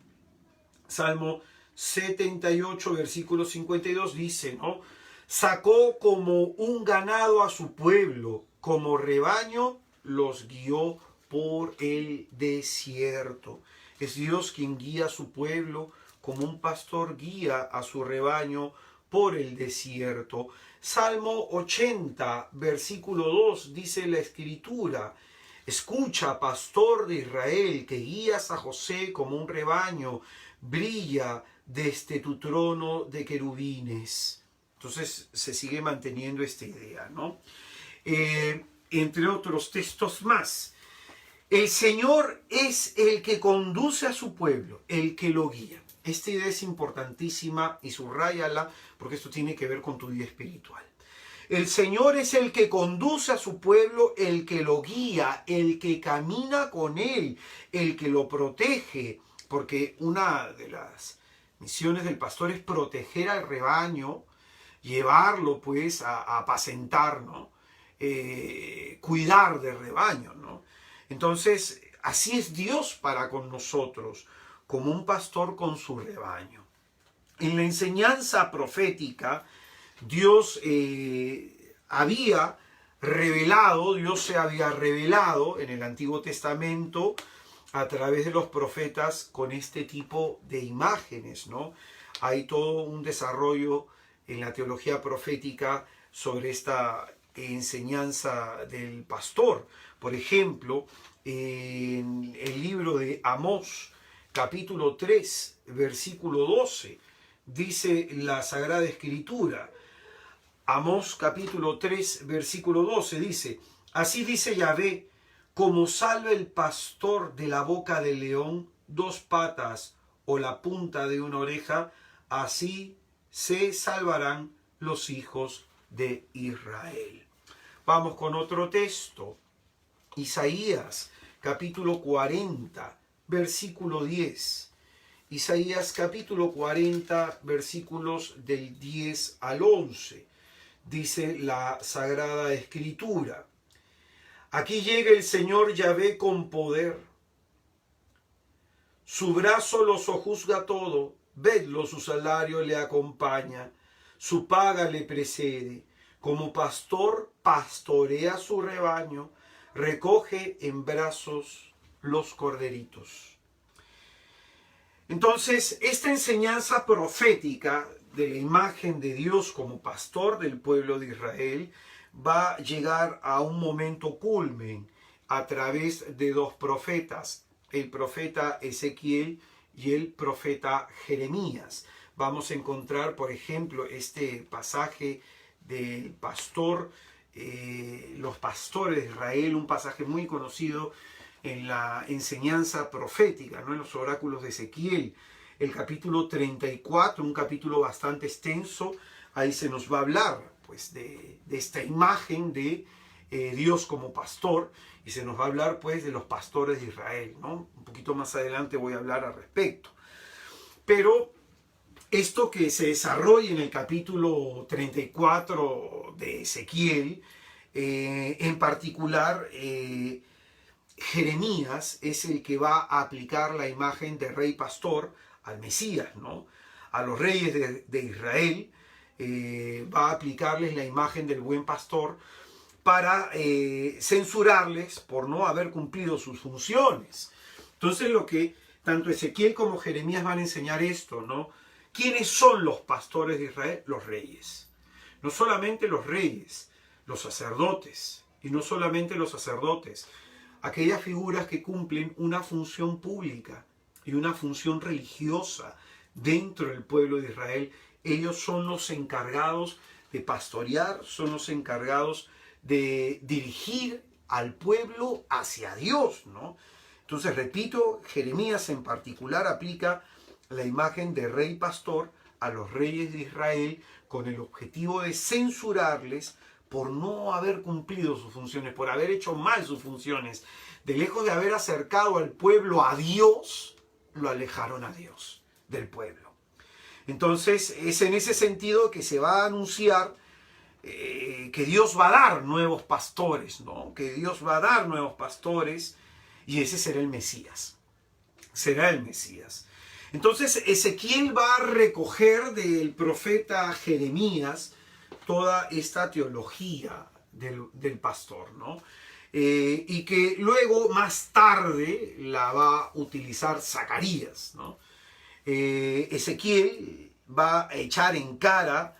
[SPEAKER 1] Salmo 78, versículo 52 dice, ¿no? Sacó como un ganado a su pueblo, como rebaño los guió por el desierto. Es Dios quien guía a su pueblo como un pastor guía a su rebaño por el desierto. Salmo 80, versículo 2, dice la Escritura: escucha, pastor de Israel, que guías a José como un rebaño, brilla desde tu trono de querubines. Entonces se sigue manteniendo esta idea, ¿no? Entre otros textos más. El Señor es el que conduce a su pueblo, el que lo guía. Esta idea es importantísima y subráyala porque esto tiene que ver con tu vida espiritual. El Señor es el que conduce a su pueblo, el que lo guía, el que camina con él, el que lo protege, porque una de las misiones del pastor es proteger al rebaño, llevarlo pues a apacentar, ¿no? Cuidar del rebaño, ¿no? Entonces, así es Dios para con nosotros, como un pastor con su rebaño. En la enseñanza profética, Dios se había revelado en el Antiguo Testamento a través de los profetas con este tipo de imágenes, ¿no? Hay todo un desarrollo en la teología profética sobre esta enseñanza del pastor. Por ejemplo, en el libro de Amós, capítulo 3, versículo 12, dice la Sagrada Escritura. Amós capítulo 3, versículo 12 dice: así dice Yahvé, como salva el pastor de la boca del león 2 patas o la punta de una oreja, así se salvarán los hijos de Israel. Vamos con otro texto. Isaías capítulo 40, versículo 10. Isaías capítulo 40, versículos del 10 al 11. Dice la Sagrada Escritura: aquí llega el Señor Yahvé con poder. Su brazo lo sojuzga todo. Vedlo, su salario le acompaña. Su paga le precede. Como pastor pastorea su rebaño. Recoge en brazos los corderitos. Entonces, esta enseñanza profética de la imagen de Dios como pastor del pueblo de Israel va a llegar a un momento culmen a través de 2 profetas, el profeta Ezequiel y el profeta Jeremías. Vamos a encontrar, por ejemplo, este pasaje del pastor, los pastores de Israel, un pasaje muy conocido en la enseñanza profética, ¿no? En los oráculos de Ezequiel, el capítulo 34, un capítulo bastante extenso. Ahí se nos va a hablar pues de esta imagen de Dios como pastor, y se nos va a hablar pues de los pastores de Israel, ¿no? Un poquito más adelante voy a hablar al respecto. Pero esto que se desarrolla en el capítulo 34 de Ezequiel, en particular, Jeremías es el que va a aplicar la imagen de rey pastor al Mesías, ¿no? A los reyes de Israel va a aplicarles la imagen del buen pastor para censurarles por no haber cumplido sus funciones. Entonces lo que tanto Ezequiel como Jeremías van a enseñar esto, ¿no? ¿Quiénes son los pastores de Israel? Los reyes. No solamente los reyes, los sacerdotes. Y no solamente los sacerdotes, aquellas figuras que cumplen una función pública y una función religiosa dentro del pueblo de Israel. Ellos son los encargados de pastorear, son los encargados de dirigir al pueblo hacia Dios, ¿no? Entonces, repito, Jeremías en particular aplica la imagen de rey pastor a los reyes de Israel con el objetivo de censurarles por no haber cumplido sus funciones, por haber hecho mal sus funciones. De lejos de haber acercado al pueblo a Dios, lo alejaron a Dios del pueblo. Entonces, es en ese sentido que se va a anunciar que Dios va a dar nuevos pastores, ¿no? Que Dios va a dar nuevos pastores, y ese será el Mesías. Será el Mesías. Entonces, Ezequiel va a recoger del profeta Jeremías toda esta teología del pastor, ¿no? Y que luego, más tarde, la va a utilizar Zacarías, ¿no? Ezequiel va a echar en cara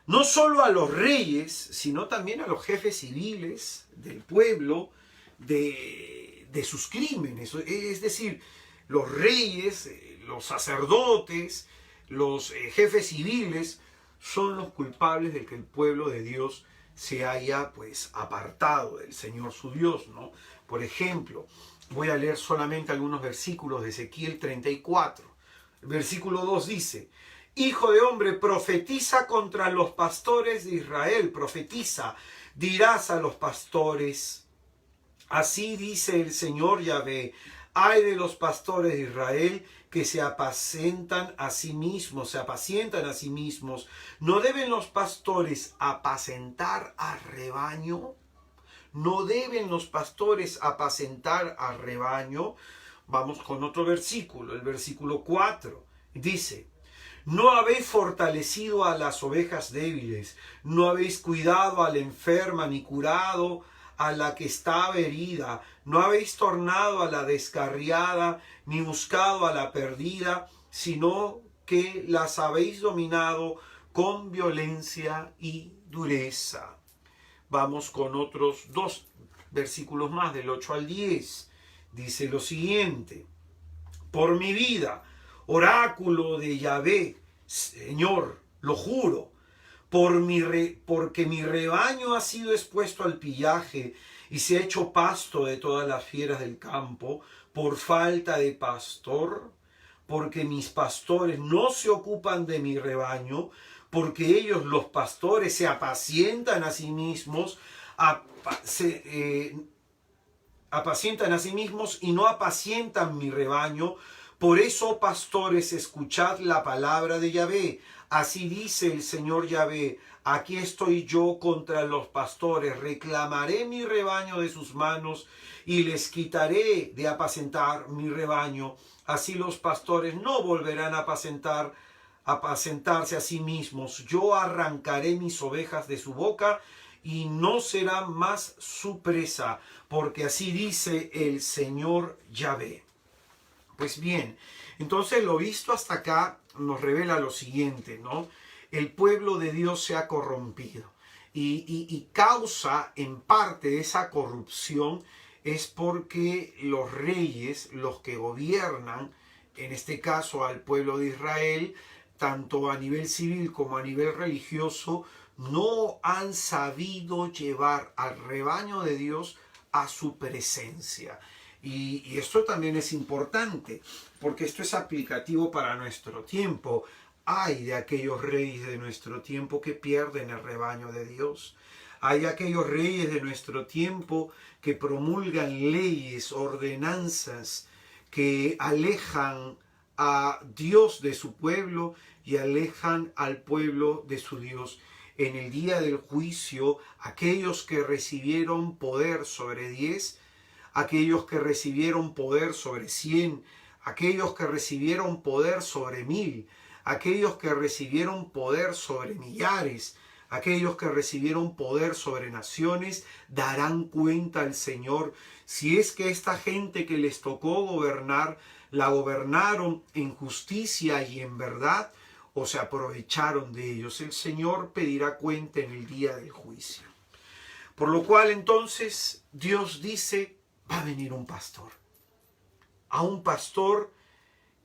[SPEAKER 1] no solo a los reyes, sino también a los jefes civiles del pueblo de sus crímenes. Es decir, los reyes, los sacerdotes, los jefes civiles son los culpables de que el pueblo de Dios se haya pues apartado del Señor su Dios, ¿no? Por ejemplo, voy a leer solamente algunos versículos de Ezequiel 34. El versículo 2 dice: Hijo de hombre, profetiza contra los pastores de Israel, profetiza, dirás a los pastores: así dice el Señor Yahvé, ay de los pastores de Israel que se apacientan a sí mismos, ¿No deben los pastores apacentar al rebaño? ¿No deben los pastores apacentar al rebaño? Vamos con otro versículo, el versículo 4. Dice: no habéis fortalecido a las ovejas débiles, no habéis cuidado a la enferma, ni curado a la que estaba herida, no habéis tornado a la descarriada, ni buscado a la perdida, sino que las habéis dominado con violencia y dureza. Vamos con otros dos versículos más, del 8 al 10. Dice lo siguiente: por mi vida, oráculo de Yahvé, Señor, lo juro, porque mi rebaño ha sido expuesto al pillaje y se ha hecho pasto de todas las fieras del campo, por falta de pastor, porque mis pastores no se ocupan de mi rebaño, porque ellos, los pastores, se apacientan a sí mismos, apacientan a sí mismos y no apacientan mi rebaño. Por eso, pastores, escuchad la palabra de Yahvé. Así dice el Señor Yahvé: aquí estoy yo contra los pastores, reclamaré mi rebaño de sus manos y les quitaré de apacentar mi rebaño. Así los pastores no volverán a apacentarse a sí mismos. Yo arrancaré mis ovejas de su boca y no será más su presa, porque así dice el Señor Yahvé. Pues bien, entonces lo visto hasta acá nos revela lo siguiente, ¿no? El pueblo de Dios se ha corrompido y causa en parte de esa corrupción es porque los reyes, los que gobiernan, en este caso al pueblo de Israel, tanto a nivel civil como a nivel religioso, no han sabido llevar al rebaño de Dios a su presencia. Y esto también es importante, porque esto es aplicativo para nuestro tiempo. Hay de aquellos reyes de nuestro tiempo que pierden el rebaño de Dios. Hay aquellos reyes de nuestro tiempo que promulgan leyes, ordenanzas, que alejan a Dios de su pueblo y alejan al pueblo de su Dios. En el día del juicio, aquellos que recibieron poder sobre 10, aquellos que recibieron poder sobre 100, aquellos que recibieron poder sobre 1000, aquellos que recibieron poder sobre millares, aquellos que recibieron poder sobre naciones, darán cuenta al Señor si es que esta gente que les tocó gobernar, la gobernaron en justicia y en verdad, o se aprovecharon de ellos. El Señor pedirá cuenta en el día del juicio. Por lo cual entonces Dios dice: va a venir un pastor. A un pastor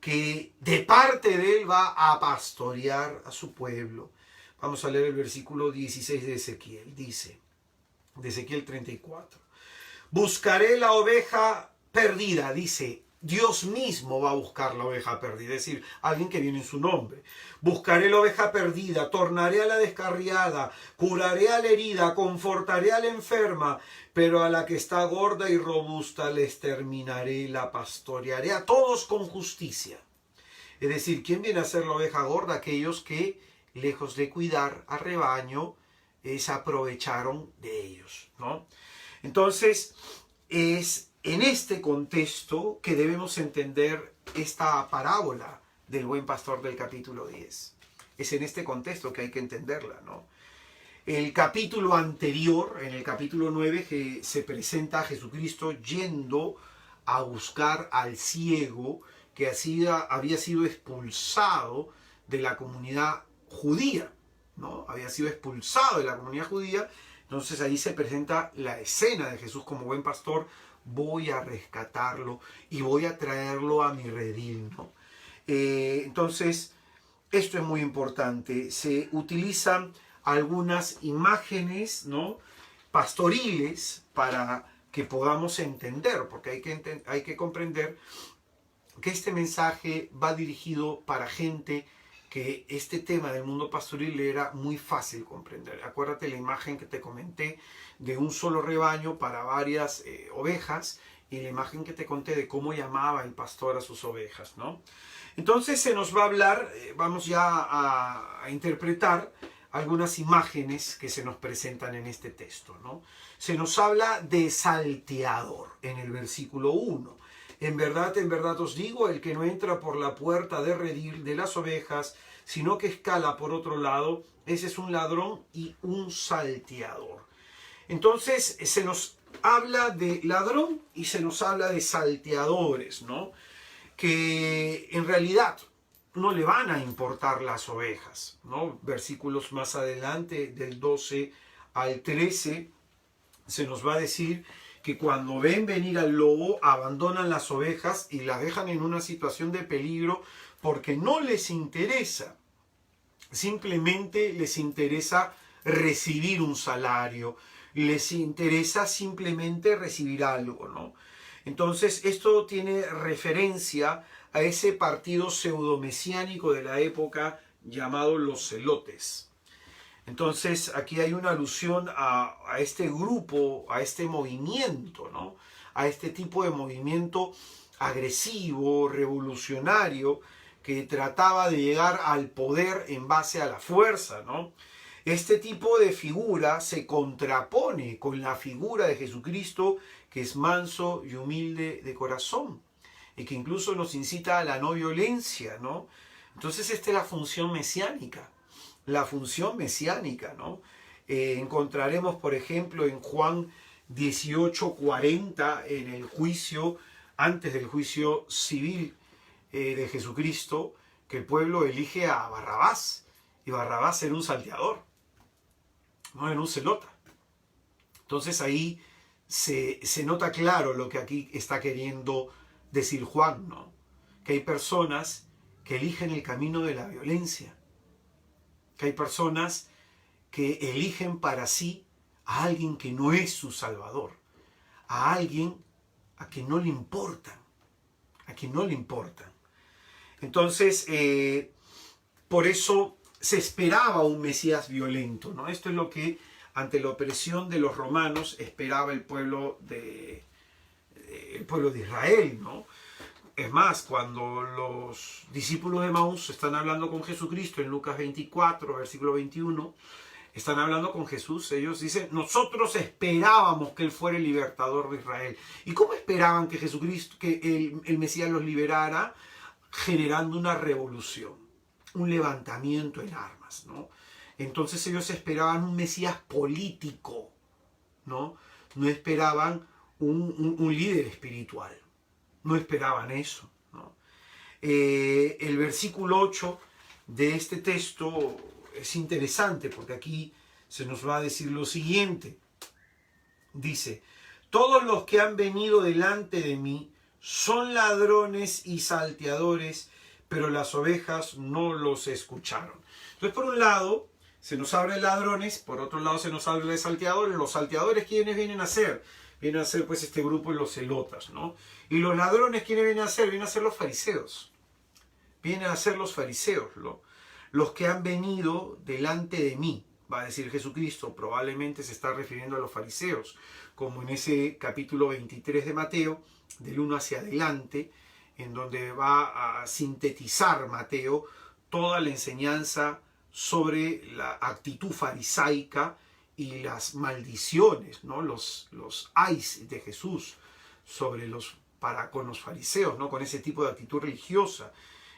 [SPEAKER 1] que de parte de él va a pastorear a su pueblo. Vamos a leer el versículo 16 de Ezequiel. Dice, de Ezequiel 34. Buscaré la oveja perdida, dice. Dios mismo va a buscar la oveja perdida, es decir, alguien que viene en su nombre. Buscaré la oveja perdida, tornaré a la descarriada, curaré a la herida, confortaré a la enferma, pero a la que está gorda y robusta la exterminaré, la pastorearé a todos con justicia. Es decir, ¿quién viene a ser la oveja gorda? Aquellos que, lejos de cuidar al rebaño, se aprovecharon de ellos, ¿no? Entonces, es en este contexto que debemos entender esta parábola del buen pastor del capítulo 10. Es en este contexto que hay que entenderla, ¿no? El capítulo anterior, en el capítulo 9, que se presenta a Jesucristo yendo a buscar al ciego que había sido expulsado de la comunidad judía, ¿no? Había sido expulsado de la comunidad judía. Entonces ahí se presenta la escena de Jesús como buen pastor: voy a rescatarlo y voy a traerlo a mi redil, ¿no? Entonces, esto es muy importante. Se utilizan algunas imágenes, ¿no?, pastoriles para que podamos entender, porque hay que comprender que este mensaje va dirigido para gente que este tema del mundo pastoril le era muy fácil comprender. Acuérdate la imagen que te comenté de un solo rebaño para varias ovejas, y la imagen que te conté de cómo llamaba el pastor a sus ovejas, ¿no? Entonces se nos va a hablar, vamos ya a interpretar algunas imágenes que se nos presentan en este texto, ¿no? Se nos habla de salteador en el versículo 1. En verdad os digo, el que no entra por la puerta de redil de las ovejas, sino que escala por otro lado, ese es un ladrón y un salteador. Entonces se nos habla de ladrón y se nos habla de salteadores, ¿no?, que en realidad no le van a importar las ovejas, ¿no? Versículos más adelante, del 12 al 13, se nos va a decir que cuando ven venir al lobo, abandonan las ovejas y las dejan en una situación de peligro porque no les interesa. Simplemente les interesa recibir un salario, les interesa simplemente recibir algo, ¿no? Entonces, esto tiene referencia a ese partido pseudomesiánico de la época llamado los celotes. Entonces, aquí hay una alusión a este grupo, a este movimiento, ¿no?, a este tipo de movimiento agresivo, revolucionario, que trataba de llegar al poder en base a la fuerza, ¿no? Este tipo de figura se contrapone con la figura de Jesucristo, que es manso y humilde de corazón, y que incluso nos incita a la no violencia, ¿no? Entonces esta es la función mesiánica, ¿no? Encontraremos, por ejemplo, en Juan 18:40, en el juicio, antes del juicio civil de Jesucristo, que el pueblo elige a Barrabás, y Barrabás era un salteador, no era un celota. Entonces ahí se nota claro lo que aquí está queriendo decir Juan, ¿no? Que hay personas que eligen el camino de la violencia, que hay personas que eligen para sí a alguien que no es su salvador, a alguien a quien no le importan, Entonces, por eso se esperaba un Mesías violento, ¿no? Esto es lo que, ante la opresión de los romanos, esperaba el pueblo de Israel, ¿no? Es más, cuando los discípulos de Emaús están hablando con Jesucristo en Lucas 24, versículo 21, están hablando con Jesús, ellos dicen: nosotros esperábamos que Él fuera el libertador de Israel. ¿Y cómo esperaban que Jesucristo, que el Mesías los liberara? Generando una revolución, un levantamiento en armas, ¿no? Entonces ellos esperaban un Mesías político, ¿no? No esperaban un líder espiritual, no esperaban eso, ¿no? El versículo 8 de este texto es interesante porque aquí se nos va a decir lo siguiente. Dice: todos los que han venido delante de mí son ladrones y salteadores, pero las ovejas no los escucharon. Entonces, por un lado se nos habla de ladrones, por otro lado se nos habla de salteadores. Los salteadores, ¿quiénes vienen a ser? Vienen a ser pues este grupo de los celotas, ¿no? Y los ladrones, ¿quiénes vienen a ser? Vienen a ser los fariseos. Vienen a ser los fariseos, los que han venido delante de mí, va a decir Jesucristo. Probablemente se está refiriendo a los fariseos, como en ese capítulo 23 de Mateo, del 1 hacia adelante, en donde va a sintetizar Mateo toda la enseñanza sobre la actitud farisaica y las maldiciones, ¿no? Los ayes de Jesús con los fariseos, ¿no? Con ese tipo de actitud religiosa.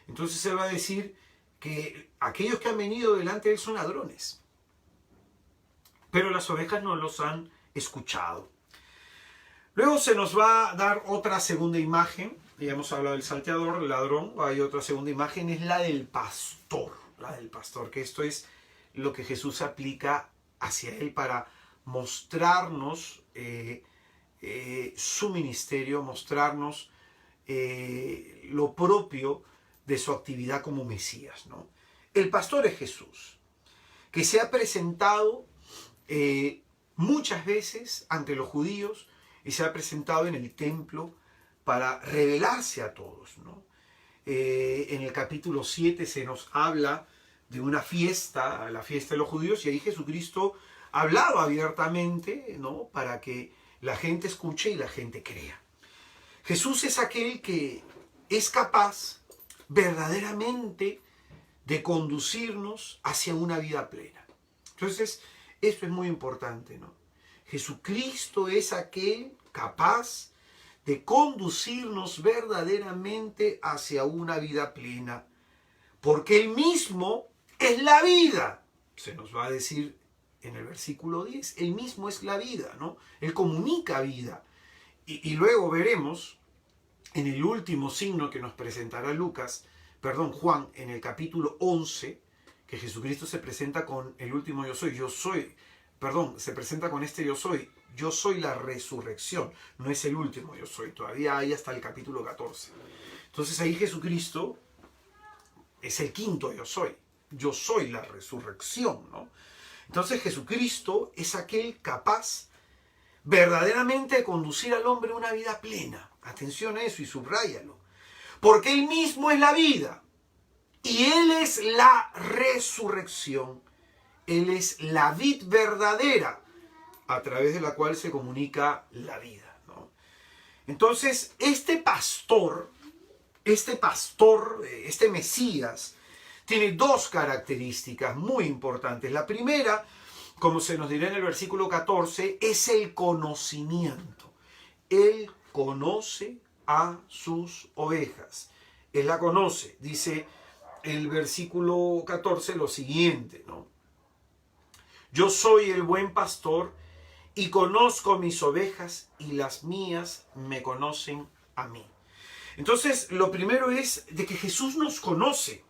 [SPEAKER 1] Entonces él va a decir que aquellos que han venido delante de él son ladrones, pero las ovejas no los han escuchado. Luego se nos va a dar otra segunda imagen, ya hemos hablado del salteador, el ladrón. Hay otra segunda imagen, es la del pastor. Que esto es lo que Jesús aplica hacia él para mostrarnos su ministerio, mostrarnos lo propio de su actividad como Mesías, ¿no? El pastor es Jesús, que se ha presentado muchas veces ante los judíos y se ha presentado en el templo para revelarse a todos, ¿no? En el capítulo 7 se nos habla de una fiesta, la fiesta de los judíos, y ahí Jesucristo ha hablado abiertamente, ¿no? Para que la gente escuche y la gente crea. Jesús es aquel que es capaz verdaderamente de conducirnos hacia una vida plena. Entonces, esto es muy importante, ¿no? Jesucristo es aquel capaz de conducirnos verdaderamente hacia una vida plena, porque Él mismo es la vida. Se nos va a decir en el versículo 10, Él mismo es la vida, ¿no? Él comunica vida. Y luego veremos en el último signo que nos presentará Juan, en el capítulo 11, que Jesucristo se presenta con el último se presenta con este yo soy la resurrección, no es el último yo soy, todavía hay hasta el capítulo 14. Entonces ahí Jesucristo es el quinto yo soy la resurrección, ¿no? Entonces Jesucristo es aquel capaz verdaderamente de conducir al hombre a una vida plena. Atención a eso y subráyalo. Porque Él mismo es la vida. Y Él es la resurrección. Él es la vid verdadera a través de la cual se comunica la vida, ¿no? Entonces, este Mesías, tiene dos características muy importantes. La primera, como se nos dirá en el versículo 14, es el conocimiento. Él conoce a sus ovejas. Él la conoce. Dice el versículo 14 lo siguiente, ¿no? Yo soy el buen pastor y conozco mis ovejas y las mías me conocen a mí. Entonces, lo primero es de que Jesús nos conoce.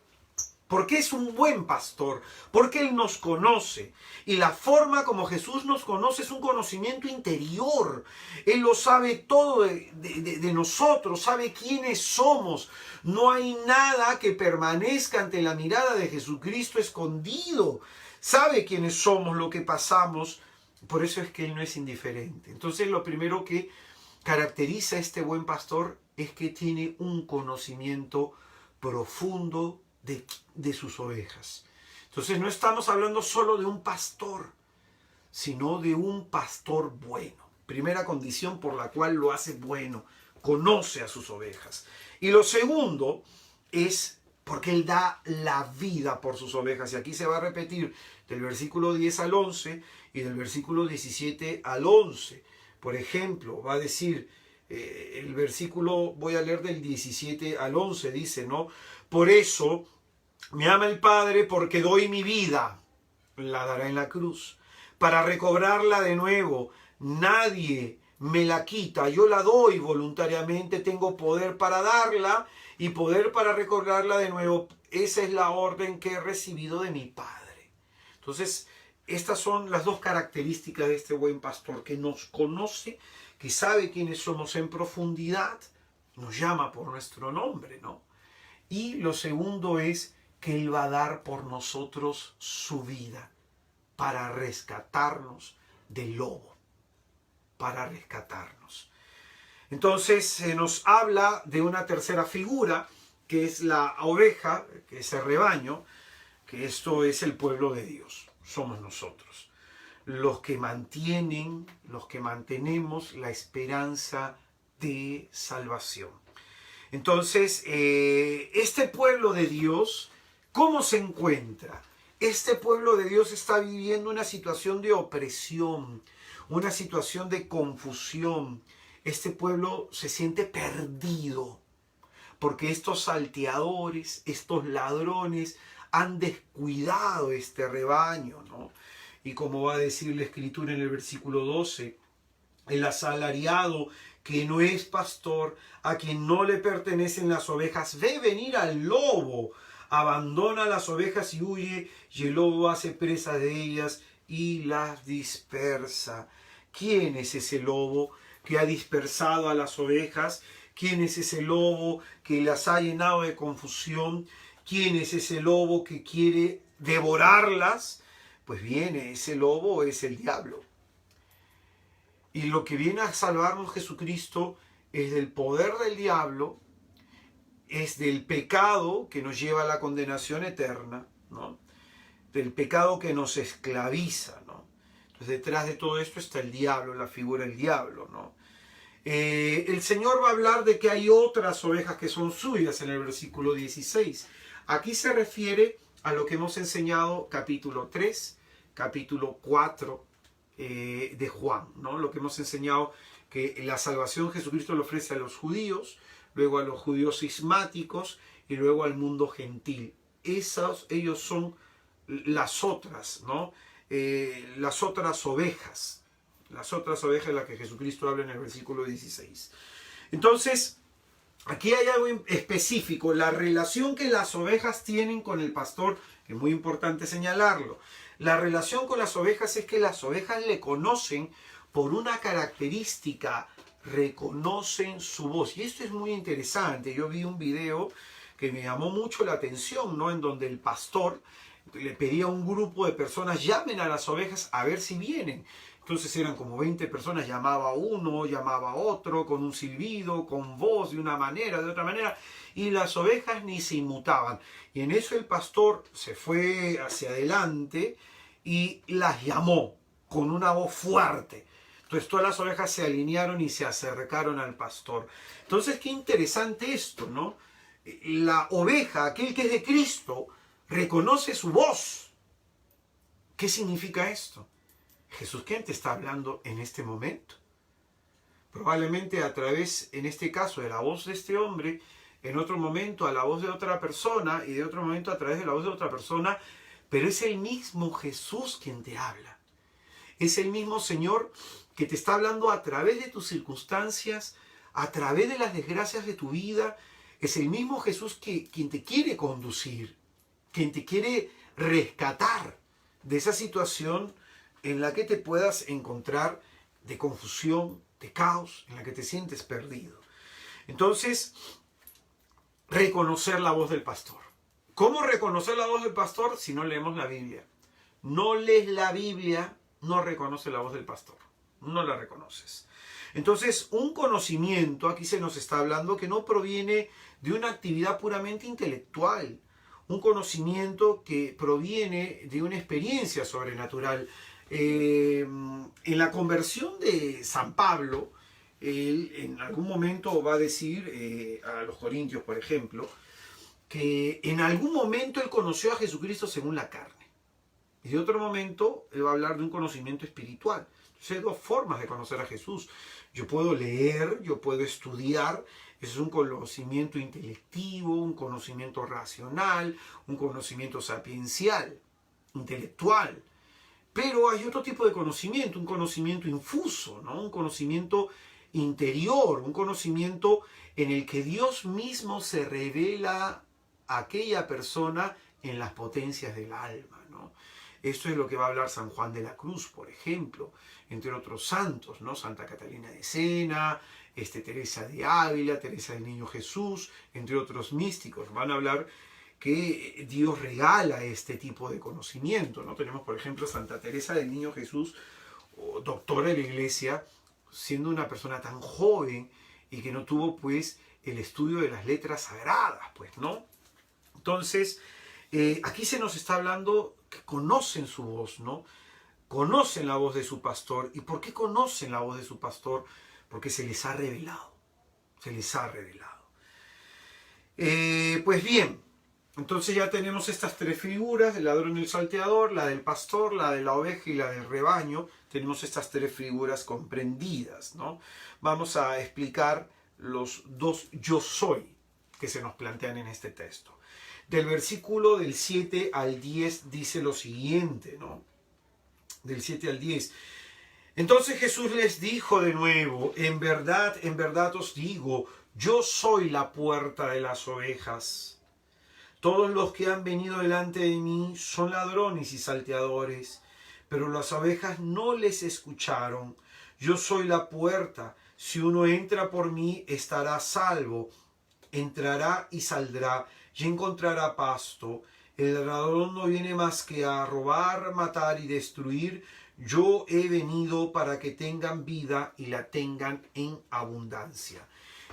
[SPEAKER 1] Porque es un buen pastor, porque Él nos conoce. Y la forma como Jesús nos conoce es un conocimiento interior. Él lo sabe todo de nosotros, sabe quiénes somos. No hay nada que permanezca ante la mirada de Jesucristo escondido. Sabe quiénes somos, lo que pasamos. Por eso es que Él no es indiferente. Entonces lo primero que caracteriza a este buen pastor es que tiene un conocimiento profundo de sus ovejas. Entonces no estamos hablando solo de un pastor, sino de un pastor bueno. Primera condición por la cual lo hace bueno, conoce a sus ovejas. Y lo segundo es porque Él da la vida por sus ovejas. Y aquí se va a repetir del versículo 10 al 11 y del versículo 17 al 11. Por ejemplo, va a decir el versículo, voy a leer del 17 al 11, dice, ¿no? Por eso me ama el Padre, porque doy mi vida, la dará en la cruz, para recobrarla de nuevo. Nadie me la quita, yo la doy voluntariamente, tengo poder para darla y poder para recobrarla de nuevo. Esa es la orden que he recibido de mi Padre. Entonces, estas son las dos características de este buen pastor, que nos conoce, que sabe quiénes somos en profundidad, nos llama por nuestro nombre, ¿no? Y lo segundo es que Él va a dar por nosotros su vida para rescatarnos del lobo, para rescatarnos. Entonces se nos habla de una tercera figura, que es la oveja, que es el rebaño, que esto es el pueblo de Dios, somos nosotros, los que mantenemos la esperanza de salvación. Entonces, este pueblo de Dios, ¿cómo se encuentra? Este pueblo de Dios está viviendo una situación de opresión, una situación de confusión. Este pueblo se siente perdido, porque estos salteadores, estos ladrones, han descuidado este rebaño, ¿no? Y como va a decir la Escritura en el versículo 12, el asalariado que no es pastor, a quien no le pertenecen las ovejas, ve venir al lobo, abandona las ovejas y huye, y el lobo hace presa de ellas y las dispersa. ¿Quién es ese lobo que ha dispersado a las ovejas? ¿Quién es ese lobo que las ha llenado de confusión? ¿Quién es ese lobo que quiere devorarlas? Pues viene, ese lobo es el diablo. Y lo que viene a salvarnos Jesucristo es del poder del diablo, es del pecado que nos lleva a la condenación eterna, ¿no? Del pecado que nos esclaviza, ¿no? Entonces detrás de todo esto está el diablo, la figura del diablo, ¿no? El Señor va a hablar de que hay otras ovejas que son suyas en el versículo 16. Aquí se refiere a lo que hemos enseñado capítulo 3, capítulo 4 de Juan, ¿no? Lo que hemos enseñado que la salvación Jesucristo le ofrece a los judíos, luego a los judíos cismáticos y luego al mundo gentil. Ellos son las otras, ¿no? Las otras ovejas de las que Jesucristo habla en el versículo 16. Entonces, aquí hay algo específico, la relación que las ovejas tienen con el pastor, que es muy importante señalarlo. La relación con las ovejas es que las ovejas le conocen por una característica, reconocen su voz. Y esto es muy interesante. Yo vi un video que me llamó mucho la atención, ¿no? En donde el pastor le pedía a un grupo de personas, llamen a las ovejas a ver si vienen. Entonces eran como 20 personas, llamaba a uno, llamaba a otro, con un silbido, con voz, de una manera, de otra manera, y las ovejas ni se inmutaban. Y en eso el pastor se fue hacia adelante y las llamó con una voz fuerte. Entonces todas las ovejas se alinearon y se acercaron al pastor. Entonces qué interesante esto, ¿no? La oveja, aquel que es de Cristo, reconoce su voz. ¿Qué significa esto? Jesús, ¿quién te está hablando en este momento? Probablemente a través, en este caso, de la voz de este hombre, en otro momento a la voz de otra persona y de otro momento a través de la voz de otra persona, pero es el mismo Jesús quien te habla. Es el mismo Señor que te está hablando a través de tus circunstancias, a través de las desgracias de tu vida. Es el mismo Jesús quien te quiere conducir, quien te quiere rescatar de esa situación en la que te puedas encontrar de confusión, de caos, en la que te sientes perdido. Entonces, reconocer la voz del pastor. ¿Cómo reconocer la voz del pastor si no leemos la Biblia? No lees la Biblia, no reconoces la voz del pastor. No la reconoces. Entonces, un conocimiento, aquí se nos está hablando, que no proviene de una actividad puramente intelectual. Un conocimiento que proviene de una experiencia sobrenatural. En la conversión de San Pablo, él en algún momento va a decir a los corintios, por ejemplo, que en algún momento él conoció a Jesucristo según la carne. Y de otro momento él va a hablar de un conocimiento espiritual. Entonces hay dos formas de conocer a Jesús. Yo puedo leer, yo puedo estudiar. Eso es un conocimiento intelectivo, un conocimiento racional, un conocimiento sapiencial, intelectual. Pero hay otro tipo de conocimiento, un conocimiento infuso, ¿no? Un conocimiento interior, un conocimiento en el que Dios mismo se revela a aquella persona en las potencias del alma, ¿no? Esto es lo que va a hablar San Juan de la Cruz, por ejemplo, entre otros santos, ¿no? Santa Catalina de Siena, Teresa de Ávila, Teresa del Niño Jesús, entre otros místicos. Van a hablar que Dios regala este tipo de conocimiento, ¿no? Tenemos, por ejemplo, Santa Teresa del Niño Jesús, doctora de la Iglesia, siendo una persona tan joven y que no tuvo, pues, el estudio de las letras sagradas, pues, ¿no? Entonces, aquí se nos está hablando que conocen su voz, ¿no? Conocen la voz de su pastor. ¿Y por qué conocen la voz de su pastor? Porque se les ha revelado. Se les ha revelado. Pues bien, entonces ya tenemos estas tres figuras, el ladrón y el salteador, la del pastor, la de la oveja y la del rebaño. Tenemos estas tres figuras comprendidas, ¿no? Vamos a explicar los dos yo soy que se nos plantean en este texto. Del versículo del 7 al 10 dice lo siguiente, ¿no? Del 7 al 10. Entonces Jesús les dijo de nuevo, en verdad os digo, yo soy la puerta de las ovejas. Todos los que han venido delante de mí son ladrones y salteadores, pero las ovejas no les escucharon. Yo soy la puerta. Si uno entra por mí, estará salvo. Entrará y saldrá y encontrará pasto. El ladrón no viene más que a robar, matar y destruir. Yo he venido para que tengan vida y la tengan en abundancia.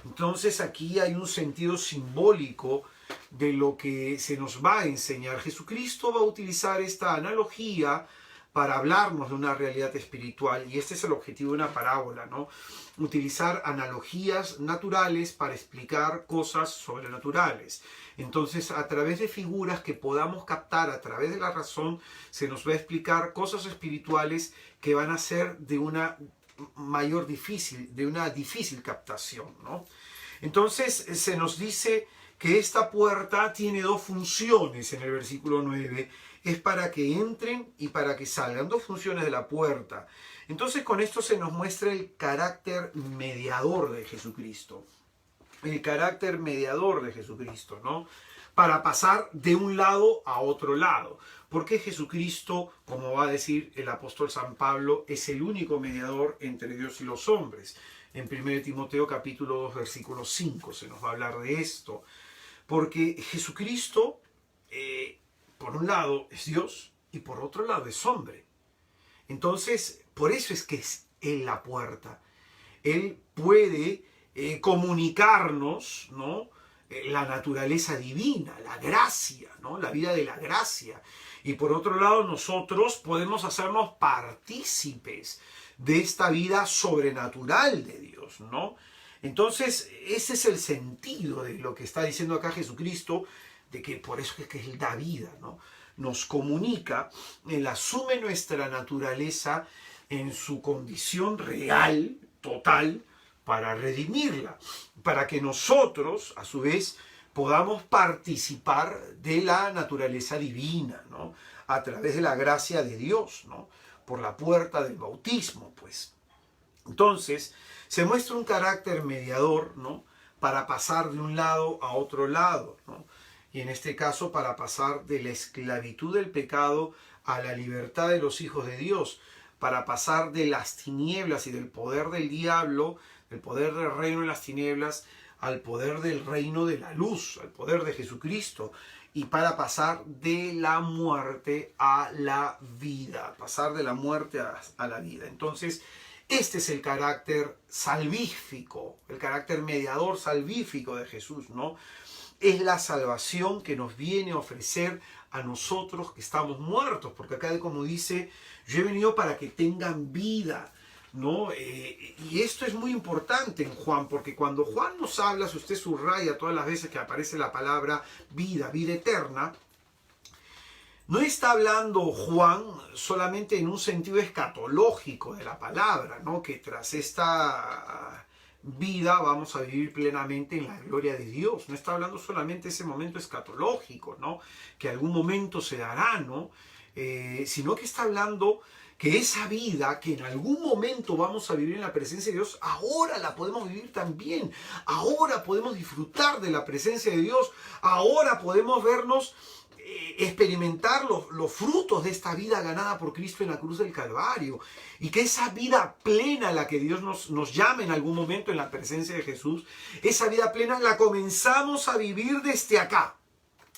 [SPEAKER 1] Entonces aquí hay un sentido simbólico de lo que se nos va a enseñar. Jesucristo va a utilizar esta analogía para hablarnos de una realidad espiritual, y este es el objetivo de una parábola, ¿no? Utilizar analogías naturales para explicar cosas sobrenaturales. Entonces, a través de figuras que podamos captar a través de la razón, se nos va a explicar cosas espirituales que van a ser de una difícil captación, ¿no? Entonces, se nos dice que esta puerta tiene dos funciones en el versículo 9. Es para que entren y para que salgan. Dos funciones de la puerta. Entonces con esto se nos muestra el carácter mediador de Jesucristo. El carácter mediador de Jesucristo, ¿no? Para pasar de un lado a otro lado. Porque Jesucristo, como va a decir el apóstol San Pablo, es el único mediador entre Dios y los hombres. En 1 Timoteo capítulo 2 versículo 5 se nos va a hablar de esto. Porque Jesucristo, por un lado es Dios y por otro lado es hombre. Entonces, por eso es que es Él la puerta. Él puede comunicarnos, ¿no? La naturaleza divina, la gracia, ¿no? La vida de la gracia. Y por otro lado, nosotros podemos hacernos partícipes de esta vida sobrenatural de Dios, ¿no? Entonces, ese es el sentido de lo que está diciendo acá Jesucristo, de que por eso es que Él da vida, ¿no? Nos comunica, Él asume nuestra naturaleza en su condición real, total, para redimirla, para que nosotros, a su vez, podamos participar de la naturaleza divina, ¿no? A través de la gracia de Dios, ¿no? Por la puerta del bautismo, pues. Entonces, se muestra un carácter mediador, ¿no? Para pasar de un lado a otro lado, ¿no? Y en este caso, para pasar de la esclavitud del pecado a la libertad de los hijos de Dios, para pasar de las tinieblas y del poder del diablo, del poder del reino de las tinieblas, al poder del reino de la luz, al poder de Jesucristo, y para pasar de la muerte a la vida, pasar de la muerte a la vida. Entonces, este es el carácter salvífico, el carácter mediador salvífico de Jesús, ¿no? Es la salvación que nos viene a ofrecer a nosotros que estamos muertos, porque acá como dice, yo he venido para que tengan vida, ¿no? Y esto es muy importante en Juan, porque cuando Juan nos habla, si usted subraya todas las veces que aparece la palabra vida, vida eterna, no está hablando Juan solamente en un sentido escatológico de la palabra, ¿no? Que tras esta vida vamos a vivir plenamente en la gloria de Dios. No está hablando solamente de ese momento escatológico, ¿no? Que algún momento se dará, ¿no? Sino que está hablando que esa vida que en algún momento vamos a vivir en la presencia de Dios, ahora la podemos vivir también. Ahora podemos disfrutar de la presencia de Dios. Ahora podemos vernos, experimentar los frutos de esta vida ganada por Cristo en la cruz del Calvario. Y que esa vida plena a la que Dios nos llama en algún momento en la presencia de Jesús, esa vida plena la comenzamos a vivir desde acá.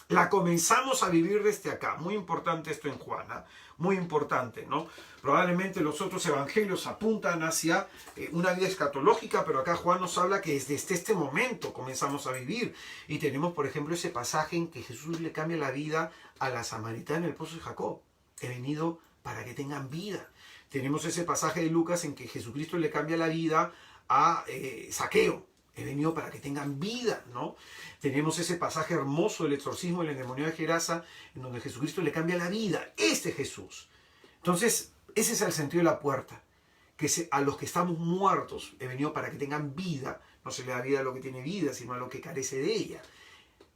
[SPEAKER 1] La comenzamos a vivir desde acá. Muy importante esto en Juan, ¿eh? Muy importante, ¿no? Probablemente los otros evangelios apuntan hacia una vida escatológica, pero acá Juan nos habla que desde este momento comenzamos a vivir. Y tenemos, por ejemplo, ese pasaje en que Jesús le cambia la vida a la samaritana en el pozo de Jacob. He venido para que tengan vida. Tenemos ese pasaje de Lucas en que Jesucristo le cambia la vida a Zaqueo. He venido para que tengan vida, ¿no? Tenemos ese pasaje hermoso del exorcismo del endemoniado de Gerasa, en donde Jesucristo le cambia la vida. Este es Jesús. Entonces, ese es el sentido de la puerta. Que a los que estamos muertos, he venido para que tengan vida. No se le da vida a lo que tiene vida, sino a lo que carece de ella.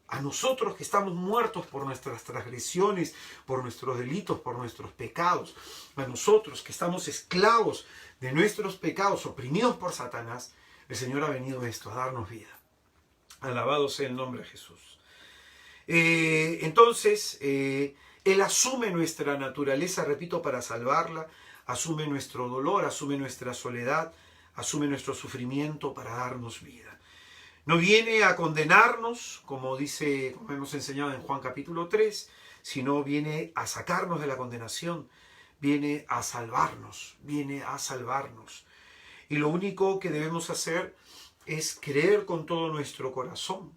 [SPEAKER 1] A nosotros que estamos muertos por nuestras transgresiones, por nuestros delitos, por nuestros pecados. A nosotros que estamos esclavos de nuestros pecados, oprimidos por Satanás, el Señor ha venido a darnos vida. Alabado sea el nombre de Jesús. Entonces, Él asume nuestra naturaleza, repito, para salvarla, asume nuestro dolor, asume nuestra soledad, asume nuestro sufrimiento para darnos vida. No viene a condenarnos, como hemos enseñado en Juan capítulo 3, sino viene a sacarnos de la condenación, viene a salvarnos, viene a salvarnos. Y lo único que debemos hacer es creer con todo nuestro corazón.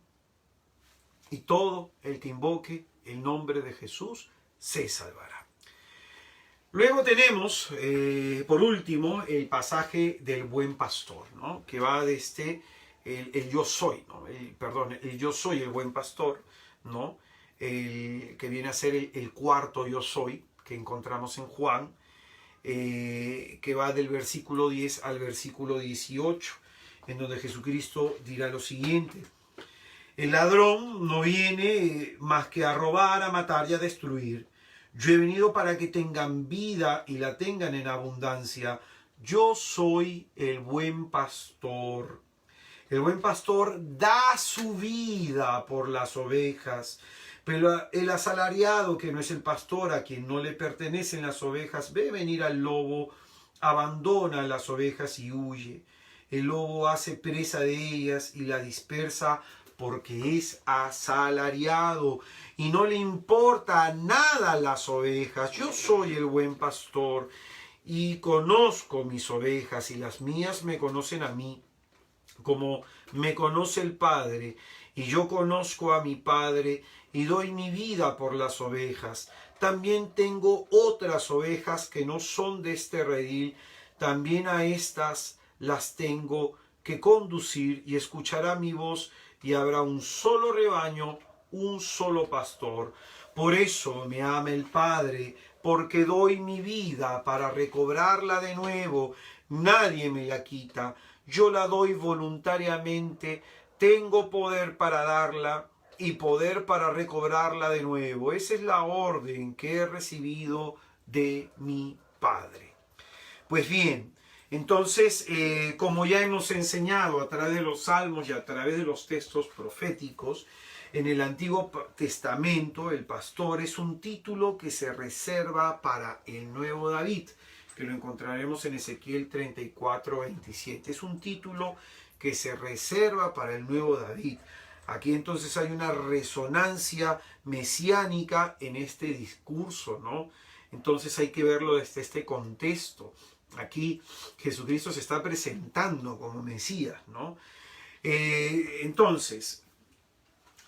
[SPEAKER 1] Y todo el que invoque el nombre de Jesús se salvará. Luego tenemos, por último, el pasaje del buen pastor, ¿no? Que va desde el yo soy, ¿no? el yo soy el buen pastor, ¿no? Que viene a ser el cuarto yo soy que encontramos en Juan, que va del versículo 10 al versículo 18, en donde Jesucristo dirá lo siguiente: el ladrón no viene más que a robar, a matar y a destruir. Yo he venido para que tengan vida y la tengan en abundancia. Yo soy el buen pastor. El buen pastor da su vida por las ovejas, pero el asalariado, que no es el pastor, a quien no le pertenecen las ovejas, ve venir al lobo, abandona las ovejas y huye. El lobo hace presa de ellas y la dispersa porque es asalariado y no le importa nada las ovejas. Yo soy el buen pastor y conozco mis ovejas y las mías me conocen a mí, como me conoce el Padre, y yo conozco a mi Padre y doy mi vida por las ovejas. También tengo otras ovejas que no son de este redil, también a estas las tengo que conducir y escuchará mi voz, y habrá un solo rebaño, un solo pastor. Por eso me ama el Padre, porque doy mi vida para recobrarla de nuevo. Nadie me la quita, yo la doy voluntariamente, tengo poder para darla y poder para recobrarla de nuevo. Esa es la orden que he recibido de mi Padre. Pues bien, entonces, como ya hemos enseñado a través de los salmos y a través de los textos proféticos, en el Antiguo Testamento el pastor es un título que se reserva para el nuevo David, que lo encontraremos en Ezequiel 34:27. Es un título que se reserva para el nuevo David. Aquí entonces hay una resonancia mesiánica en este discurso, ¿no? Entonces hay que verlo desde este contexto. Aquí Jesucristo se está presentando como Mesías, ¿no? Entonces,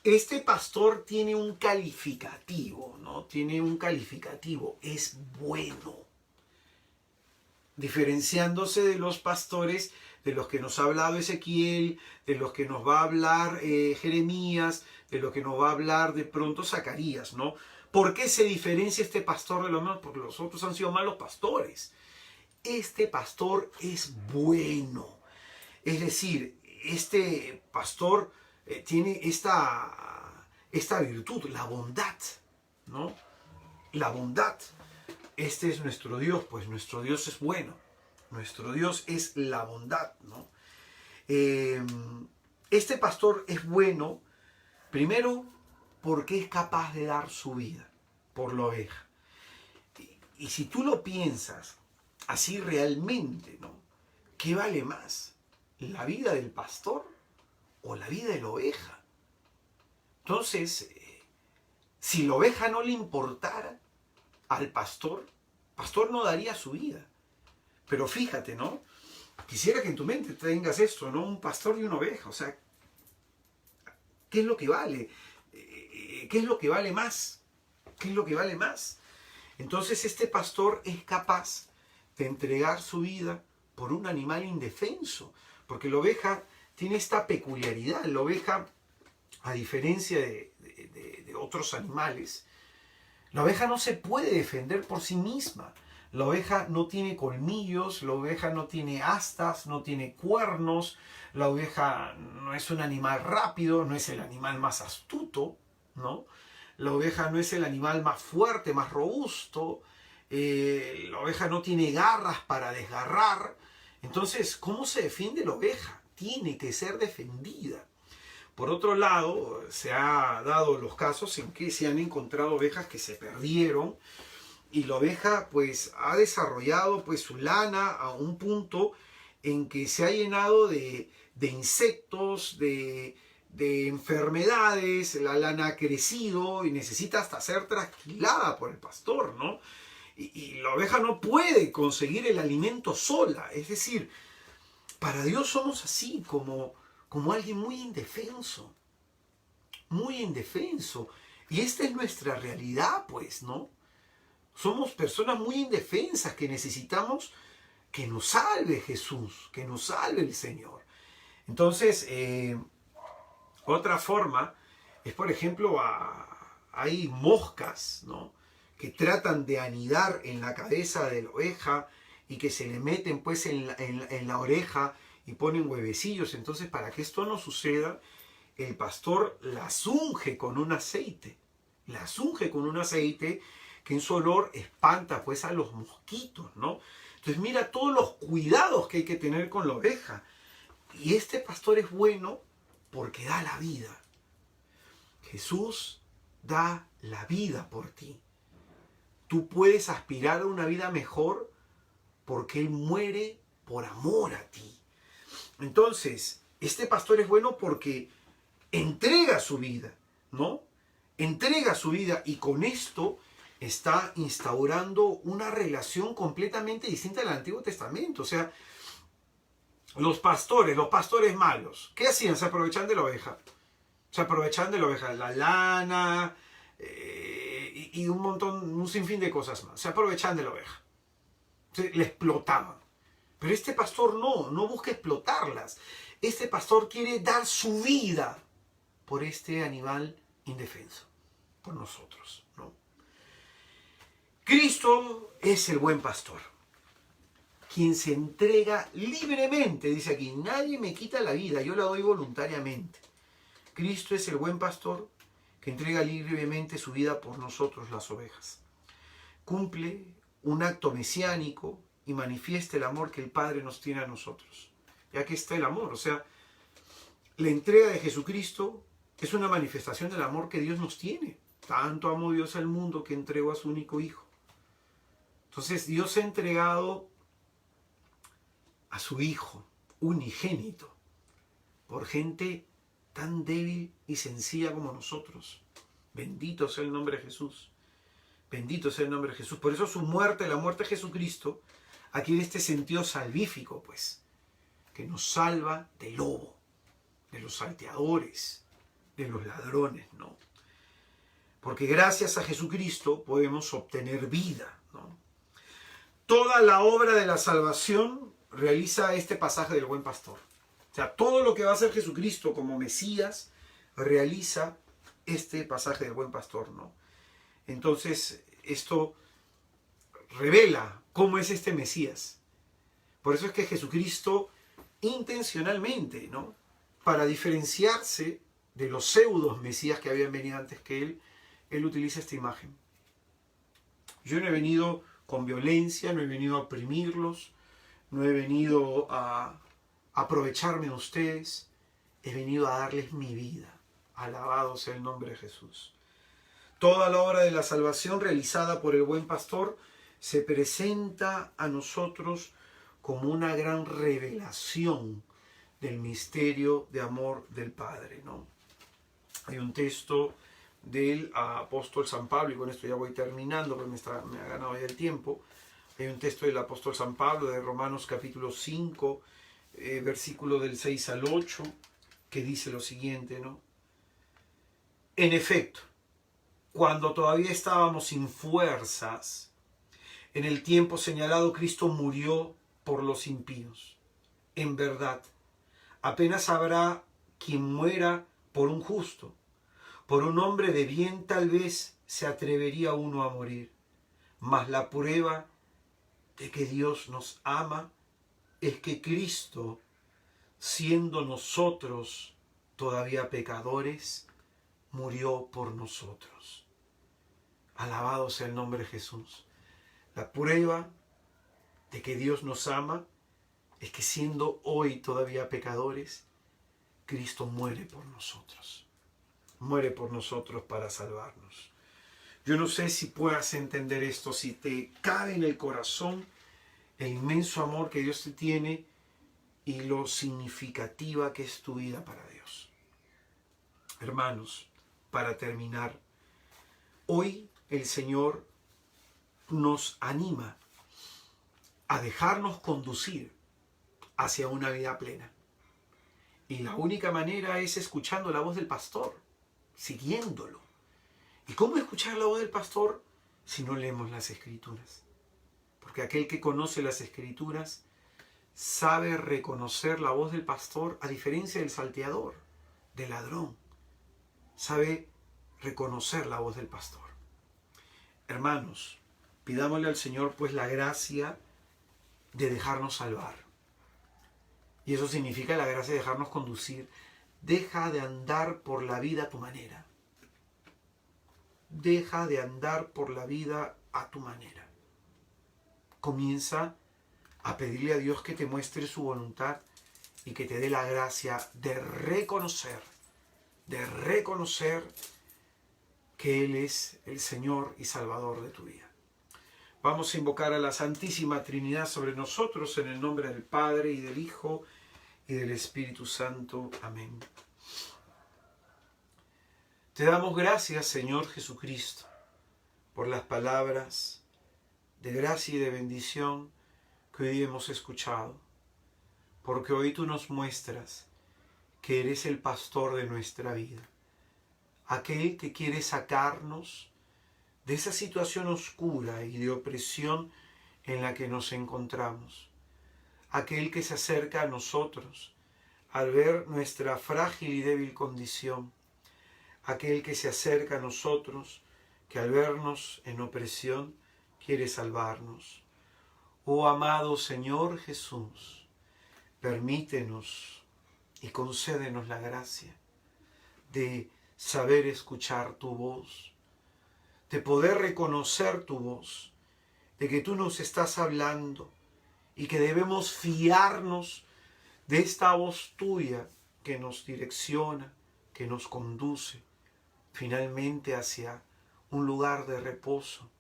[SPEAKER 1] este pastor tiene un calificativo, ¿no? Tiene un calificativo, es bueno. Diferenciándose de los pastores de los que nos ha hablado Ezequiel, de los que nos va a hablar Jeremías, de los que nos va a hablar de pronto Zacarías, ¿no? ¿Por qué se diferencia este pastor de los demás? Porque los otros han sido malos pastores. Este pastor es bueno. Es decir, este pastor tiene esta virtud, la bondad, ¿no? La bondad. Este es nuestro Dios, pues nuestro Dios es bueno. Nuestro Dios es la bondad, ¿no? Este pastor es bueno, primero, porque es capaz de dar su vida por la oveja. Y si tú lo piensas así realmente, ¿no? ¿Qué vale más? ¿La vida del pastor o la vida de la oveja? Entonces, si la oveja no le importara al pastor no daría su vida. Pero fíjate, ¿no? Quisiera que en tu mente tengas esto, ¿no? Un pastor y una oveja. O sea, ¿qué es lo que vale? ¿Qué es lo que vale más? ¿Qué es lo que vale más? Entonces este pastor es capaz de entregar su vida por un animal indefenso. Porque la oveja tiene esta peculiaridad. La oveja, a diferencia de otros animales, la oveja no se puede defender por sí misma. La oveja no tiene colmillos, la oveja no tiene astas, no tiene cuernos, la oveja no es un animal rápido, no es el animal más astuto, ¿no? La oveja no es el animal más fuerte, más robusto, la oveja no tiene garras para desgarrar. Entonces, ¿cómo se defiende la oveja? Tiene que ser defendida. Por otro lado, se ha dado los casos en que se han encontrado ovejas que se perdieron y la oveja pues ha desarrollado pues su lana a un punto en que se ha llenado de insectos, de enfermedades, la lana ha crecido y necesita hasta ser trasquilada por el pastor, ¿no? Y la oveja no puede conseguir el alimento sola. Es decir, para Dios somos así, como alguien muy indefenso. Muy indefenso. Y esta es nuestra realidad, pues, ¿no? Somos personas muy indefensas que necesitamos que nos salve Jesús, que nos salve el Señor. Entonces, otra forma es, por ejemplo, hay moscas, ¿no?, que tratan de anidar en la cabeza de la oveja y que se le meten pues en la oreja y ponen huevecillos. Entonces, para que esto no suceda, el pastor las unge con un aceite. Las unge con un aceite que en su olor espanta pues a los mosquitos, ¿no? Entonces mira todos los cuidados que hay que tener con la oveja. Y este pastor es bueno porque da la vida. Jesús da la vida por ti. Tú puedes aspirar a una vida mejor porque Él muere por amor a ti. Entonces, este pastor es bueno porque entrega su vida, ¿no? Entrega su vida y con esto está instaurando una relación completamente distinta al Antiguo Testamento. O sea, los pastores malos, ¿qué hacían? Se aprovechan de la oveja. Se aprovechan de la oveja, la lana y un sinfín de cosas más. Se aprovechan de la oveja. Le explotaban. Pero este pastor no busca explotarlas. Este pastor quiere dar su vida por este animal indefenso, por nosotros, ¿no? Cristo es el buen pastor, quien se entrega libremente. Dice aquí, nadie me quita la vida, yo la doy voluntariamente. Cristo es el buen pastor que entrega libremente su vida por nosotros, las ovejas. Cumple un acto mesiánico y manifiesta el amor que el Padre nos tiene a nosotros. Y aquí está el amor, o sea, la entrega de Jesucristo es una manifestación del amor que Dios nos tiene. Tanto amó Dios al mundo que entregó a su único Hijo. Entonces Dios ha entregado a su Hijo unigénito por gente tan débil y sencilla como nosotros. Bendito sea el nombre de Jesús. Bendito sea el nombre de Jesús. Por eso su muerte, la muerte de Jesucristo, adquiere este sentido salvífico, pues, que nos salva del lobo, de los salteadores, de los ladrones, ¿no? Porque gracias a Jesucristo podemos obtener vida, ¿no? Toda la obra de la salvación realiza este pasaje del buen pastor. O sea, todo lo que va a hacer Jesucristo como Mesías realiza este pasaje del buen pastor, ¿no? Entonces, esto revela cómo es este Mesías. Por eso es que Jesucristo intencionalmente, ¿no?, para diferenciarse de los pseudos Mesías que habían venido antes que él utiliza esta imagen. Yo no he venido con violencia, no he venido a oprimirlos, no he venido a aprovecharme de ustedes, he venido a darles mi vida. Alabado sea el nombre de Jesús. Toda la obra de la salvación realizada por el buen pastor se presenta a nosotros como una gran revelación del misterio de amor del Padre, ¿no? Hay un texto del apóstol San Pablo, y con esto ya voy terminando porque me ha ganado ya el tiempo. Hay un texto del apóstol San Pablo de Romanos capítulo 5, versículo del 6 al 8, que dice lo siguiente, ¿no? En efecto, cuando todavía estábamos sin fuerzas, en el tiempo señalado Cristo murió por los impíos. En verdad, apenas habrá quien muera por un justo. Por un hombre de bien tal vez se atrevería uno a morir. Mas la prueba de que Dios nos ama es que Cristo, siendo nosotros todavía pecadores, murió por nosotros. Alabado sea el nombre de Jesús. La prueba de que Dios nos ama es que siendo hoy todavía pecadores, Cristo muere por nosotros. Muere por nosotros para salvarnos. Yo no sé si puedas entender esto, si te cabe en el corazón el inmenso amor que Dios te tiene y lo significativa que es tu vida para Dios. Hermanos, para terminar, hoy el Señor nos anima a dejarnos conducir hacia una vida plena. Y la única manera es escuchando la voz del pastor, siguiéndolo. ¿Y cómo escuchar la voz del pastor si no leemos las Escrituras? Porque aquel que conoce las Escrituras sabe reconocer la voz del pastor, a diferencia del salteador, del ladrón. Sabe reconocer la voz del pastor. Hermanos, pidámosle al Señor pues la gracia de dejarnos salvar. Y eso significa la gracia de dejarnos conducir. Deja de andar por la vida a tu manera. Deja de andar por la vida a tu manera. Comienza a pedirle a Dios que te muestre su voluntad y que te dé la gracia de reconocer que Él es el Señor y Salvador de tu vida. Vamos a invocar a la Santísima Trinidad sobre nosotros en el nombre del Padre y del Hijo y del Espíritu Santo. Amén. Te damos gracias, Señor Jesucristo, por las palabras de gracia y de bendición que hoy hemos escuchado, porque hoy tú nos muestras que eres el pastor de nuestra vida, aquel que quiere sacarnos de esa situación oscura y de opresión en la que nos encontramos, aquel que se acerca a nosotros al ver nuestra frágil y débil condición, aquel que se acerca a nosotros que al vernos en opresión quiere salvarnos. Oh amado Señor Jesús, permítenos y concédenos la gracia de saber escuchar tu voz, de poder reconocer tu voz, de que tú nos estás hablando y que debemos fiarnos de esta voz tuya que nos direcciona, que nos conduce finalmente hacia un lugar de reposo,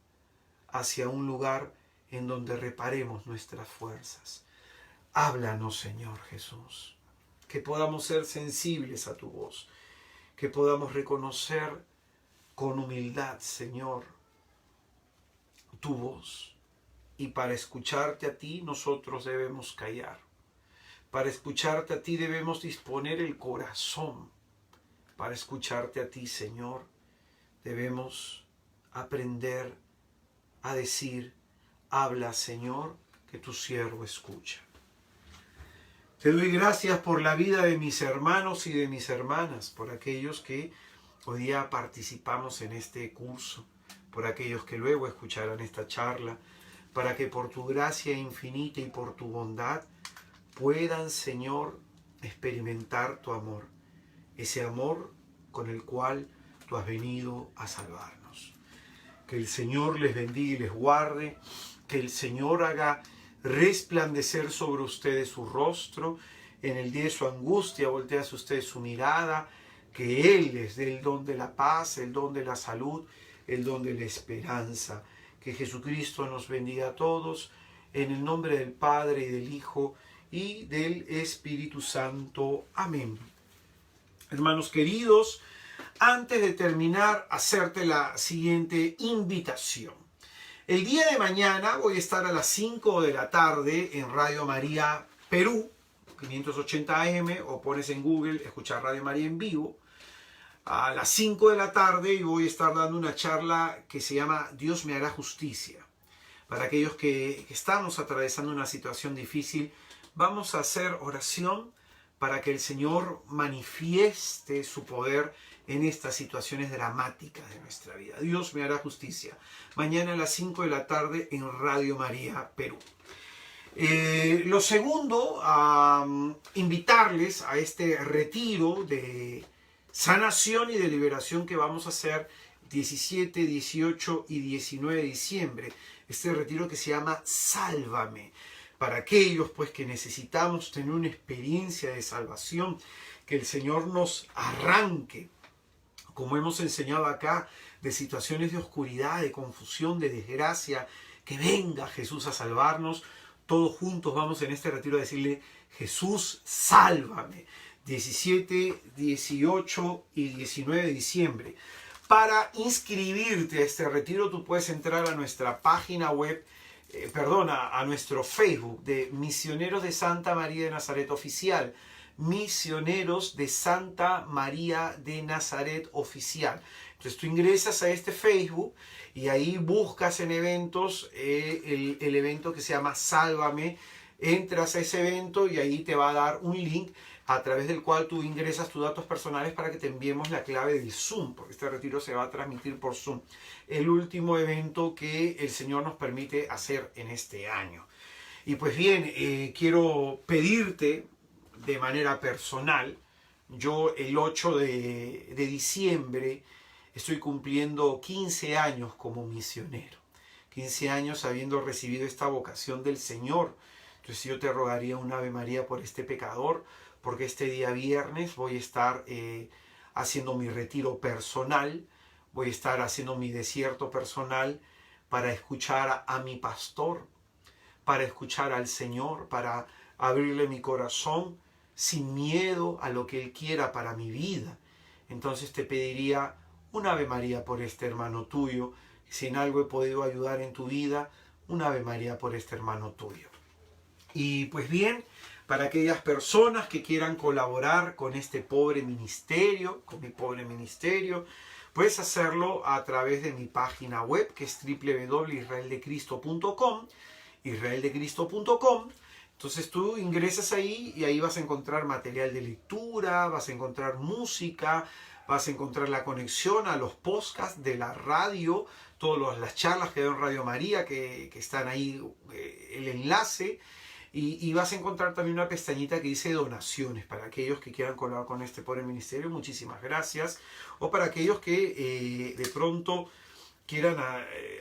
[SPEAKER 1] hacia un lugar en donde reparemos nuestras fuerzas. Háblanos, Señor Jesús, que podamos ser sensibles a tu voz, que podamos reconocer con humildad, Señor, tu voz. Y para escucharte a ti nosotros debemos callar. Para escucharte a ti debemos disponer el corazón. Para escucharte a ti, Señor, debemos aprender a decir: habla, Señor, que tu siervo escucha. Te doy gracias por la vida de mis hermanos y de mis hermanas, por aquellos que hoy día participamos en este curso, por aquellos que luego escucharán esta charla, para que por tu gracia infinita y por tu bondad puedan, Señor, experimentar tu amor, ese amor con el cual tú has venido a salvarnos. Que el Señor les bendiga y les guarde, que el Señor haga resplandecer sobre ustedes su rostro, en el día de su angustia voltea hacia ustedes su mirada, que Él les dé el don de la paz, el don de la salud, el don de la esperanza. Que Jesucristo nos bendiga a todos, en el nombre del Padre y del Hijo y del Espíritu Santo. Amén. Hermanos queridos, antes de terminar, hacerte la siguiente invitación. El día de mañana voy a estar a las 5 de la tarde en Radio María Perú, 580 AM, o pones en Google escuchar Radio María en vivo, a las 5 de la tarde, y voy a estar dando una charla que se llama Dios me hará justicia. Para aquellos que estamos atravesando una situación difícil, vamos a hacer oración para que el Señor manifieste su poder en estas situaciones dramáticas de nuestra vida. Dios me hará justicia. Mañana a las 5 de la tarde en Radio María, Perú. Lo segundo, invitarles a este retiro de sanación y de liberación que vamos a hacer 17, 18 y 19 de diciembre. Este retiro que se llama Sálvame. Para aquellos pues que necesitamos tener una experiencia de salvación, que el Señor nos arranque, como hemos enseñado acá, de situaciones de oscuridad, de confusión, de desgracia, que venga Jesús a salvarnos. Todos juntos vamos en este retiro a decirle: Jesús, sálvame. 17, 18 y 19 de diciembre. Para inscribirte a este retiro, tú puedes entrar a nuestra página web, a nuestro Facebook de Misioneros de Santa María de Nazaret Oficial. Misioneros de Santa María de Nazaret Oficial. Entonces tú ingresas a este Facebook y ahí buscas en eventos el evento que se llama Sálvame. Entras a ese evento y ahí te va a dar un link a través del cual tú ingresas tus datos personales para que te enviemos la clave del Zoom, porque este retiro se va a transmitir por Zoom. El último evento que el Señor nos permite hacer en este año. Y pues bien, quiero pedirte de manera personal, yo el 8 de diciembre estoy cumpliendo 15 años como misionero. 15 años habiendo recibido esta vocación del Señor. Entonces yo te rogaría un Ave María por este pecador, porque este día viernes voy a estar haciendo mi retiro personal, voy a estar haciendo mi desierto personal para escuchar a mi pastor, para escuchar al Señor, para abrirle mi corazón sin miedo a lo que Él quiera para mi vida. Entonces te pediría un Ave María por este hermano tuyo. Si en algo he podido ayudar en tu vida, un Ave María por este hermano tuyo. Y pues bien, para aquellas personas que quieran colaborar con este pobre ministerio, con mi pobre ministerio, puedes hacerlo a través de mi página web, que es www.israeldecristo.com, israeldecristo.com. Entonces tú ingresas ahí y ahí vas a encontrar material de lectura, vas a encontrar música, vas a encontrar la conexión a los podcasts de la radio, todas las charlas que doy en Radio María, que están ahí, el enlace. Y vas a encontrar también una pestañita que dice donaciones para aquellos que quieran colaborar con este pobre ministerio. Muchísimas gracias. O para aquellos que de pronto quieran,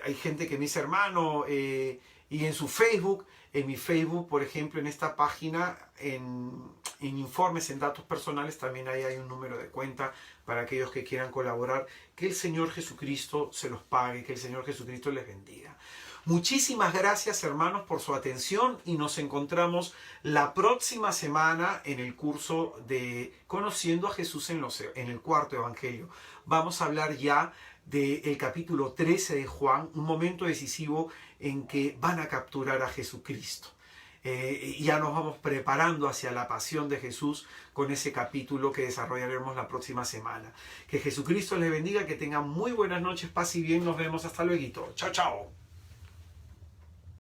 [SPEAKER 1] hay gente que me dice hermano, y en su Facebook, en mi Facebook, por ejemplo, en esta página, en informes, en datos personales, también ahí hay un número de cuenta para aquellos que quieran colaborar. Que el Señor Jesucristo se los pague, que el Señor Jesucristo les bendiga. Muchísimas gracias, hermanos, por su atención y nos encontramos la próxima semana en el curso de Conociendo a Jesús en el cuarto evangelio. Vamos a hablar ya del capítulo 13 de Juan, un momento decisivo en que van a capturar a Jesucristo. Ya nos vamos preparando hacia la pasión de Jesús con ese capítulo que desarrollaremos la próxima semana. Que Jesucristo les bendiga, que tengan muy buenas noches, paz y bien. Nos vemos hasta luego. Chao, chao.